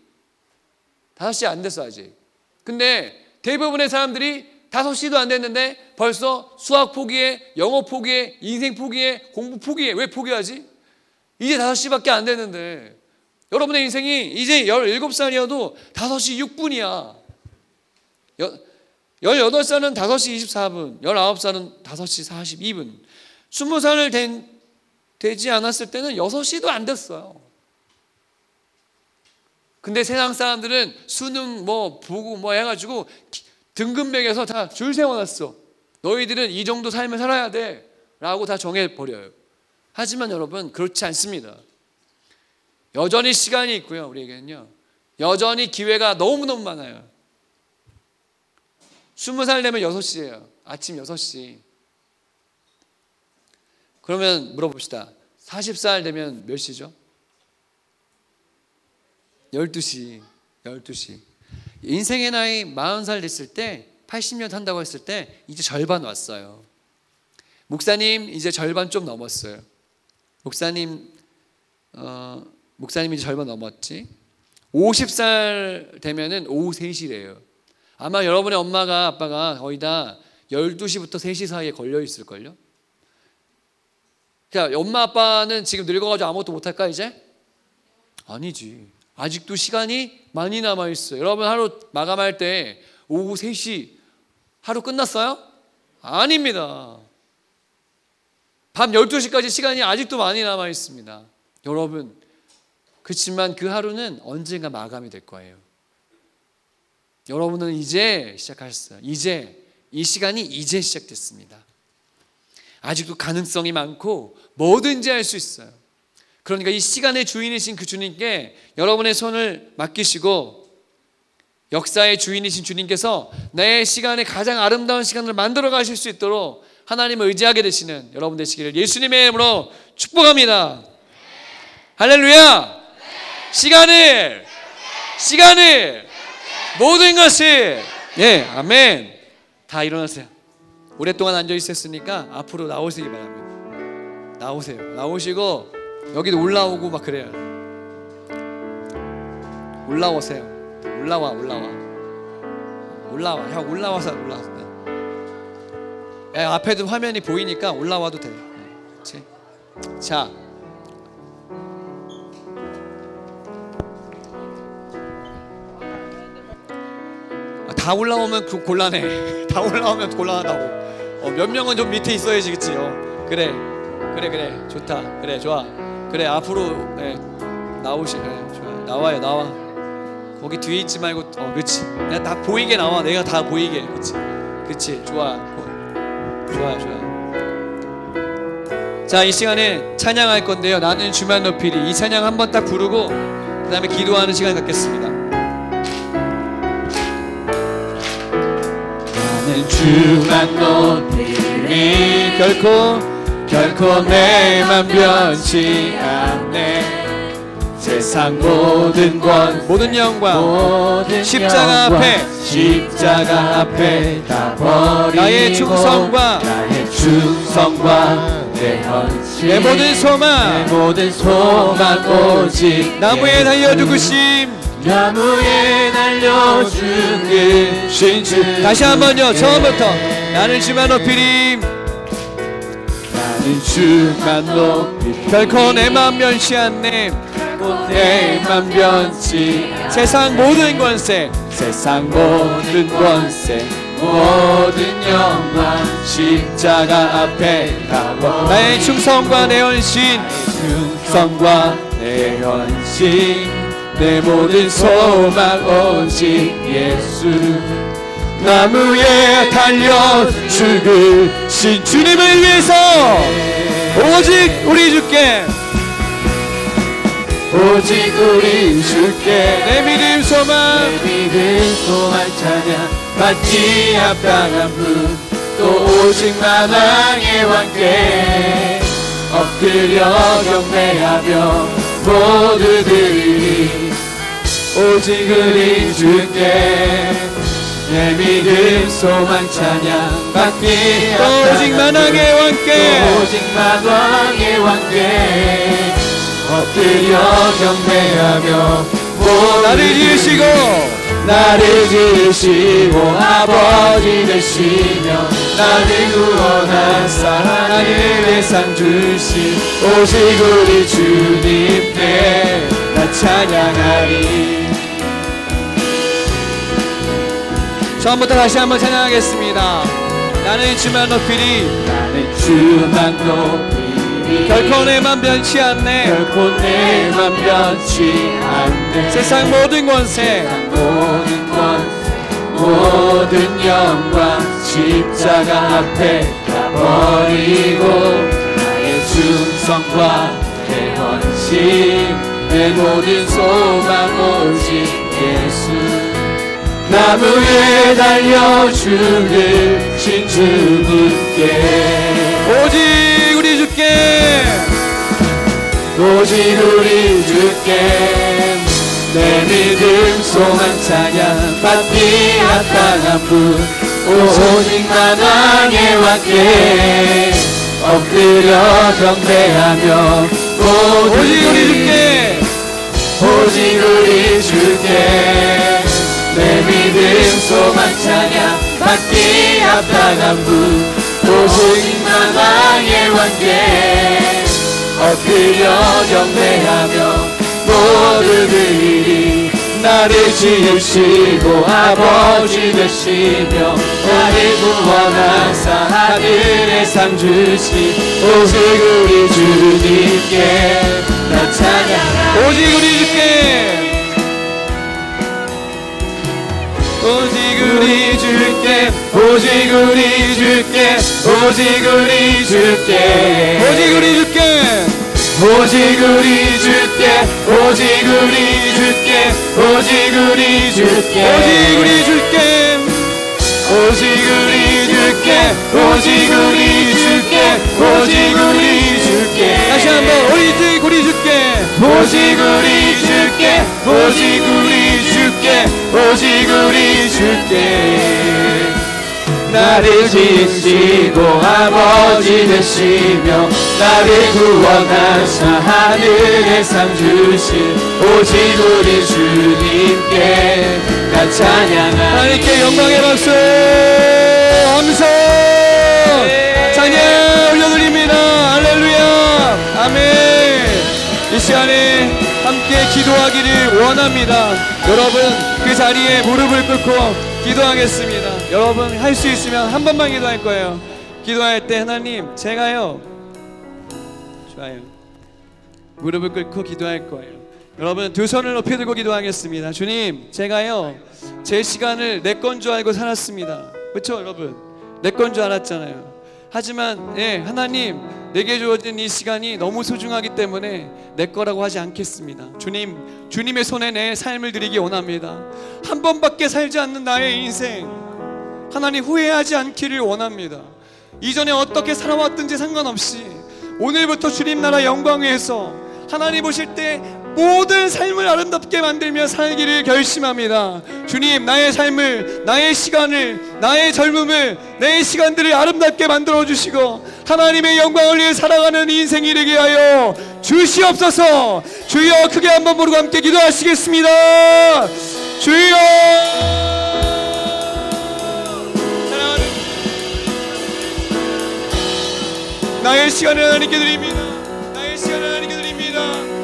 5시 안 됐어 아직. 근데 대부분의 사람들이 5시도 안 됐는데 벌써 수학 포기해, 영어 포기해, 인생 포기해, 공부 포기해. 왜 포기하지? 이제 5시밖에 안 됐는데. 여러분의 인생이 이제 17살이어도 5시 6분이야. 18살은 5시 24분, 19살은 5시 42분. 20살을 되지 않았을 때는 6시도 안 됐어요. 근데 세상 사람들은 수능 뭐 보고 뭐 해가지고 등급 매겨서 다 줄 세워놨어. 너희들은 이 정도 삶을 살아야 돼 라고 다 정해버려요. 하지만 여러분, 그렇지 않습니다. 여전히 시간이 있고요. 우리에게는요, 여전히 기회가 너무너무 많아요. 20살 되면 6시예요. 아침 6시. 그러면 물어봅시다. 40살 되면 몇 시죠? 12시. 인생의 나이 40살 됐을 때, 80년 산다고 했을 때 이제 절반 왔어요. 목사님 이제 절반 좀 넘었어요. 목사님 이제 절반 넘었지. 50살 되면은 오후 3시래요. 아마 여러분의 엄마가 아빠가 거의 다 12시부터 3시 사이에 걸려 있을걸요. 그러니까 엄마 아빠는 지금 늙어가지고 아무것도 못할까 이제? 아니지. 아직도 시간이 많이 남아있어요. 여러분 하루 마감할 때 오후 3시 하루 끝났어요? 아닙니다. 밤 12시까지 시간이 아직도 많이 남아있습니다. 여러분, 그렇지만 그 하루는 언젠가 마감이 될 거예요. 여러분은 이제 시작하셨어요. 이제 이 시간이 이제 시작됐습니다. 아직도 가능성이 많고 뭐든지 할 수 있어요. 그러니까 이 시간의 주인이신 그 주님께 여러분의 손을 맡기시고, 역사의 주인이신 주님께서 내 시간에 가장 아름다운 시간을 만들어 가실 수 있도록 하나님을 의지하게 되시는 여러분 되시기를 예수님의 이름으로 축복합니다. 할렐루야. 시간을 모든 것을, 예, 아멘. 다 일어나세요. 오랫동안 앉아 있었으니까 앞으로 나오시기 바랍니다. 나오시고 여기도 올라오고 막 그래요. 올라오세요. 올라와. 형 올라와서. 앞에도 화면이 보이니까 올라와도 돼. 그렇지? 자, 다 올라오면 곤란해. 다 올라오면 곤란하다고. 몇 명은 좀 밑에 있어야지, 그치? 그래. 좋다. 그래, 좋아. 그래, 앞으로 나오시. 그래, 좋아. 나와. 거기 뒤에 있지 말고, 그치. 내가 다 보이게 나와. 내가 다 보이게. 그치. 좋아. 자, 이 시간에 찬양할 건데요. 나는 주만 높이리. 이 찬양 한번 딱 부르고 그 다음에 기도하는 시간 갖겠습니다. 나는 주만 높이리. 결코 내 맘 변치 않네. 세상 모든 영광 십자가 앞에 다 버리고 나의 충성과 내 헌신 내 모든 소망 오직 나무에 달려 죽으신 주. 다시 한번요. 처음부터. 나는 주만 높이리. 결코 내 맘 변치 않네. 세상 모든 권세 모든 영광 십자가 앞에 다 버리고 나의 충성과 내 헌신 내 모든 소망 오직 예수. 나무에 달려 죽으신 주님을 위해서 오직 우리 주께 내 믿음 소망 찬양 받지 합당한 분 또 오직 만왕의 왕께 엎드려 경배하며 모두들이 오직 우리 주께 내 믿음 소망 찬양 받기 또 오직 만왕의 왕께 엎드려 경배하며 나를 지으시고 나를 지으시고 아버지 되시며 나를 구원하사 하늘의 상 주신 오직 우리 주님께 나 찬양하리. 처음부터 다시 한번 찬양하겠습니다. 나는 주만 높이리. 나는 주만 높이리. 결코 내맘 변치 않네. 결코 내맘 변치 않네. 세상 모든 권세 모든 권세 모든 영광 십자가 앞에 다 버리고 나의 충성과 내 헌신 내 모든 소망 오직 예수. 나무에 달려 죽을 신 주님께 오직 우리 주께 오직 우리 주께 내 믿음 소망 찬양 받기 합당한 분 오직 만왕의 왕께 엎드려 경배하며 오직 우리 주께 오직 우리 주께 내 믿음 소망 찬양 받기 합당한 분 오직 만왕의 왕께 엎드려 경배하며 모두들이 나를 지으시고 아버지 되시며 나를 구원하사 하늘의 상 주신 오직 우리 주님께 나 찬양. 오직 우리 주께 오직 우리 주께 오직 우리 주께 오직 우리 주께 오직 우리 주께 오직 우리 주께 오직 우리 주께 오직 우리 주께 오직 우리 주께 오직 우리 주께 오직 우리 주께 오직 우리 주께 다시 한번 오직 우리 주께 오직 우리 주께 오직 우리 주께 오직 우리 주께 나를 지으시고 아버지 되시며 나를 구원하사 하늘의 상 주신 오직 우리 주님께 나 찬양하리. 하나님께 영광의 박수 함성 찬양 올려드립니다. 할렐루야 아멘. 이 시간에 함께 기도하기를 원합니다. 여러분 그 자리에 무릎을 꿇고 기도하겠습니다. 여러분 할 수 있으면 한 번만 기도할 거예요. 기도할 때 하나님 제가요 좋아요 무릎을 꿇고 기도할 거예요. 여러분 두 손을 높이 들고 기도하겠습니다. 주님 제가요 제 시간을 내 건 줄 알고 살았습니다. 그렇죠 여러분 내 건 줄 알았잖아요. 하지만 하나님 내게 주어진 이 시간이 너무 소중하기 때문에 내 거라고 하지 않겠습니다. 주님의 손에 내 삶을 드리기 원합니다. 한 번밖에 살지 않는 나의 인생 하나님 후회하지 않기를 원합니다. 이전에 어떻게 살아왔든지 상관없이 오늘부터 주님 나라 영광 위에서 하나님 보실 때 모든 삶을 아름답게 만들며 살기를 결심합니다. 주님 나의 삶을 나의 시간을 나의 젊음을 내 시간들을 아름답게 만들어 주시고 하나님의 영광을 위해 살아가는 인생이 되게 하여 주시옵소서. 주여 크게 한번 부르고 함께 기도하시겠습니다. 주여 나의 시간을 하나님께 드립니다. 나의 시간을 하나님께 드립니다.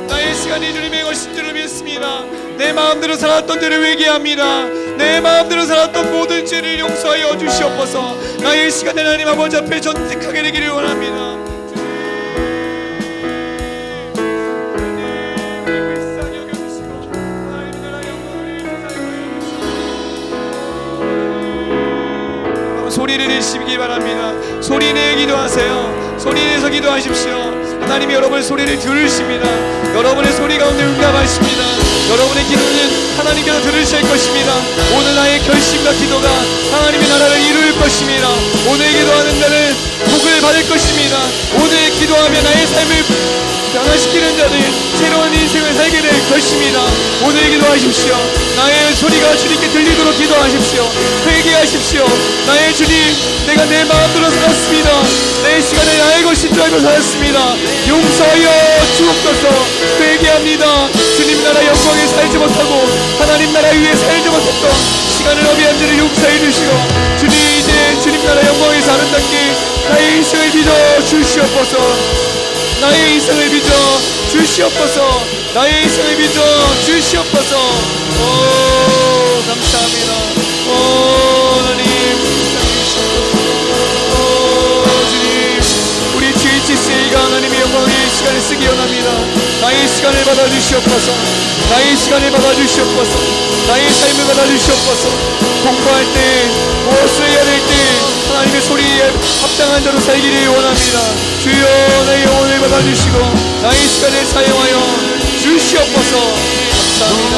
나의 시간이 주님의 것인 줄을 믿습니다. 내 마음대로 살았던 죄를 회개합니다. 내 마음대로 살았던 모든 죄를 용서하여 주시옵소서. 나의 시간을 하나님 아버지 앞에 전직하게 되기를 원합니다. 소리를 내시기 바랍니다. 소리 내 기도하세요. 소리 내서 기도하십시오. 하나님이 여러분의 소리를 들으십니다. 여러분의 소리 가운데 응답하십니다. 여러분의 기도는 하나님께서 들으실 것입니다. 오늘 나의 결심과 기도가 하나님의 나라를 이룰 것입니다. 오늘 기도하는 자는 복을 받을 것입니다. 오늘 기도하며 나의 삶을 변화시키는 자들 새로운 인생을 살게 될 것입니다. 오늘 기도하십시오. 나의 소리가 주님께 들리도록 기도하십시오. 회개하십시오. 나의 주님 내가 내 마음대로 살았습니다. 내 시간에 나의 것인 줄 알고 살았습니다. 용서하여 주옵소서. 회개합니다. 주님 하나님 나라 영광에 살지 못하고 하나님 나라 위에 살지 못했던 시간을 어비한 자를 용서해 주시고 주님 이제 주님 나라 영광에서 아름답게 나의 인생을 빚어 주시옵소서. 나의 인생을 빚어 주시옵소서. 나의 인생을 빚어 주시옵소서. 오 감사합니다. 오 하나님 주님 우리 GHC가 하나님의 영광의 시간을 쓰기 원합니다. 나의 시간을 받아주시옵소서. 나의 시간을 받아주시옵소서. 나의 삶을 받아주시옵소서. 공부할 때 무엇을 해야 될 때 하나님의 소리에 합당한 자로 살기를 원합니다. 주여 나의 영혼을 받아주시고 나의 시간을 사용하여 주시옵소서. 감사합니다.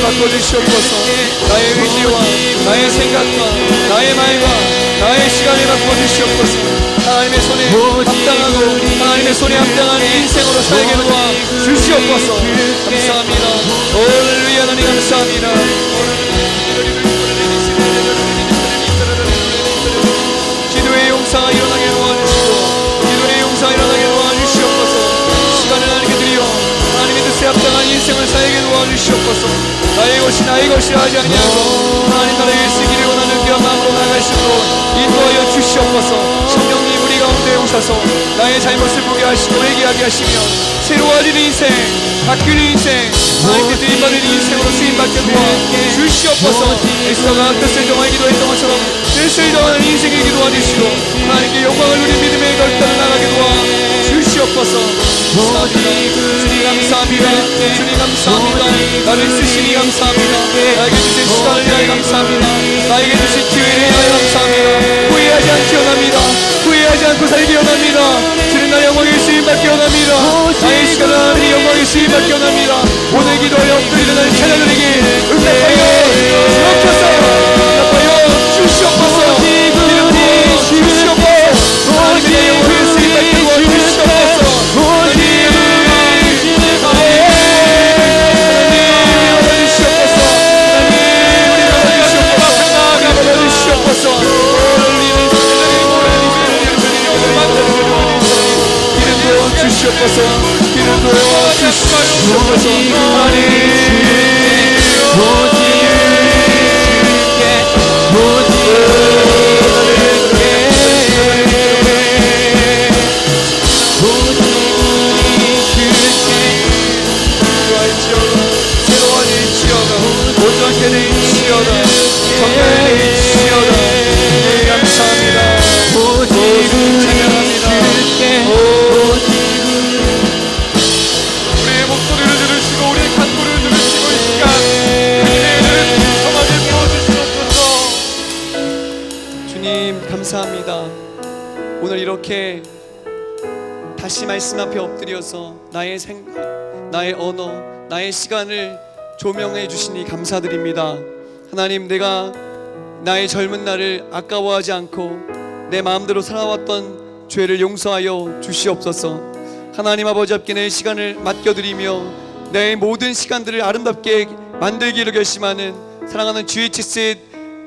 바꿔주시옵소서. 나의 의지와 나의 생각과 나의 말과 나의 시간을 바꿔주시옵소서. 하나님의 손에 합당하고 하나님의 손에 합당한 인생으로 살게 도와 주시옵소서. 감사합니다. 할렐루야. 하나님 감사합니다. 기도의 용사가 일어나게 도와주시고 기도의 용사가 일어나게 도와주시옵소서. 시간을 하나님께 드리어 하나님의 뜻에 합당한 인생을 살게 도와주시옵소서. 나의 것이 나의 것이라 하지 아니하고 하나님 나라의 쓰기를 원하는 귀한 마음으로 나아갈 수 있도록 인도하여 주시옵소서. 성령님 우리 가운데 오셔서 나의 잘못을 보게 하시고 회개하게 하시며 새로워지는 인생 바뀌는 인생 하나님께 쓰임받는 인생으로 쓰임받게 도와 주시옵소서. 에스더가 뜻을 정하여 기도했던 것처럼 뜻을 정하는 인생이 기도하시고 하나님께 영광을 누린 믿음의 결단을 나가게 도와 주시옵소서. 주님 감사합니다. 주님 감사합니다. 나를 쓰시니 감사합니다. 나에게 주신 시간을 위하여 감사합니다. 나에게 주신 기회를 위하여 감사합니다. 후회하지 않기 원합니다. 후회하지 않고 살기 원합니다. 주님 나의 영광의 쓰임받기 원합니다. 나의 시간을 하나님의 영광의 쓰임받기 원합니다. 오늘 기도하여 엎드리는 나를 찾아드리기 응답하여 주옵소서. 응답하여 주시옵소서. 이름 부어 주시옵소서. 하나님의 영광의 쓰임받기 원하시옵소서. 주시옵소서. 기름 부어 주시옵소서. 온전케 되시오다. 정결케 되시오다. 감사합니다. 찬양합니다. 우리의 목소리를 들으시고 우리의 간구를 들으시고 이 시간 우리의 평안을 부어주시옵소서. 주님 감사합니다. 오늘 이렇게 다시 말씀 앞에 엎드려서 나의 생각, 나의 언어, 나의 시간을 조명해 주시니 감사드립니다. 하나님, 내가 나의 젊은 날을 아까워하지 않고 내 마음대로 살아왔던 죄를 용서하여 주시옵소서. 하나님 아버지 앞에 내 시간을 맡겨드리며 내 모든 시간들을 아름답게 만들기로 결심하는 사랑하는 GHC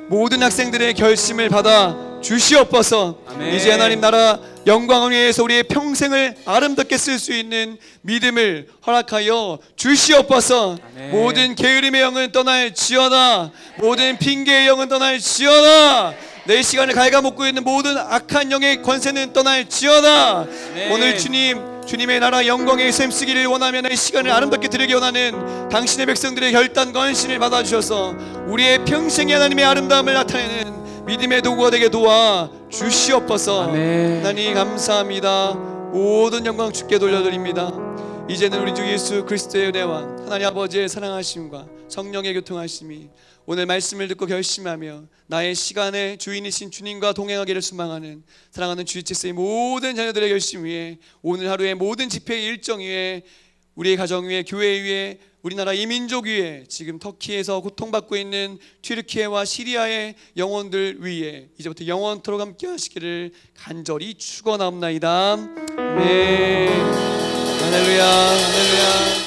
모든 학생들의 결심을 받아 주시옵소서. 아멘. 이제 하나님 나라 영광을 위해서 우리의 평생을 아름답게 쓸 수 있는 믿음을 허락하여 주시옵소서. 아멘. 모든 게으름의 영은 떠날지어다. 모든 핑계의 영은 떠날지어다. 내 시간을 갉아먹고 있는 모든 악한 영의 권세는 떠날지어다. 아멘. 오늘 주님의 나라 영광의 셈 쓰기를 원하며 내 시간을 아름답게 드리기 원하는 당신의 백성들의 결단 건신을 받아주셔서 우리의 평생의 하나님의 아름다움을 나타내는 믿음의 도구가 되게 도와 주시옵소서. 아멘. 하나님 감사합니다. 모든 영광 주께 돌려드립니다. 이제는 우리 주 예수 그리스도의 은혜와 하나님 아버지의 사랑하심과 성령의 교통하심이 오늘 말씀을 듣고 결심하며 나의 시간의 주인이신 주님과 동행하기를 소망하는 사랑하는 GHC의 모든 자녀들의 결심 위에 오늘 하루의 모든 집회의 일정 위에 우리의 가정 위에, 교회 위에, 우리나라 이민족 위에, 지금 터키에서 고통받고 있는 튀르키예와 시리아의 영혼들 위에 이제부터 영원토록 함께 하시기를 간절히 축원하옵나이다. 네. 할렐루야, 할렐루야.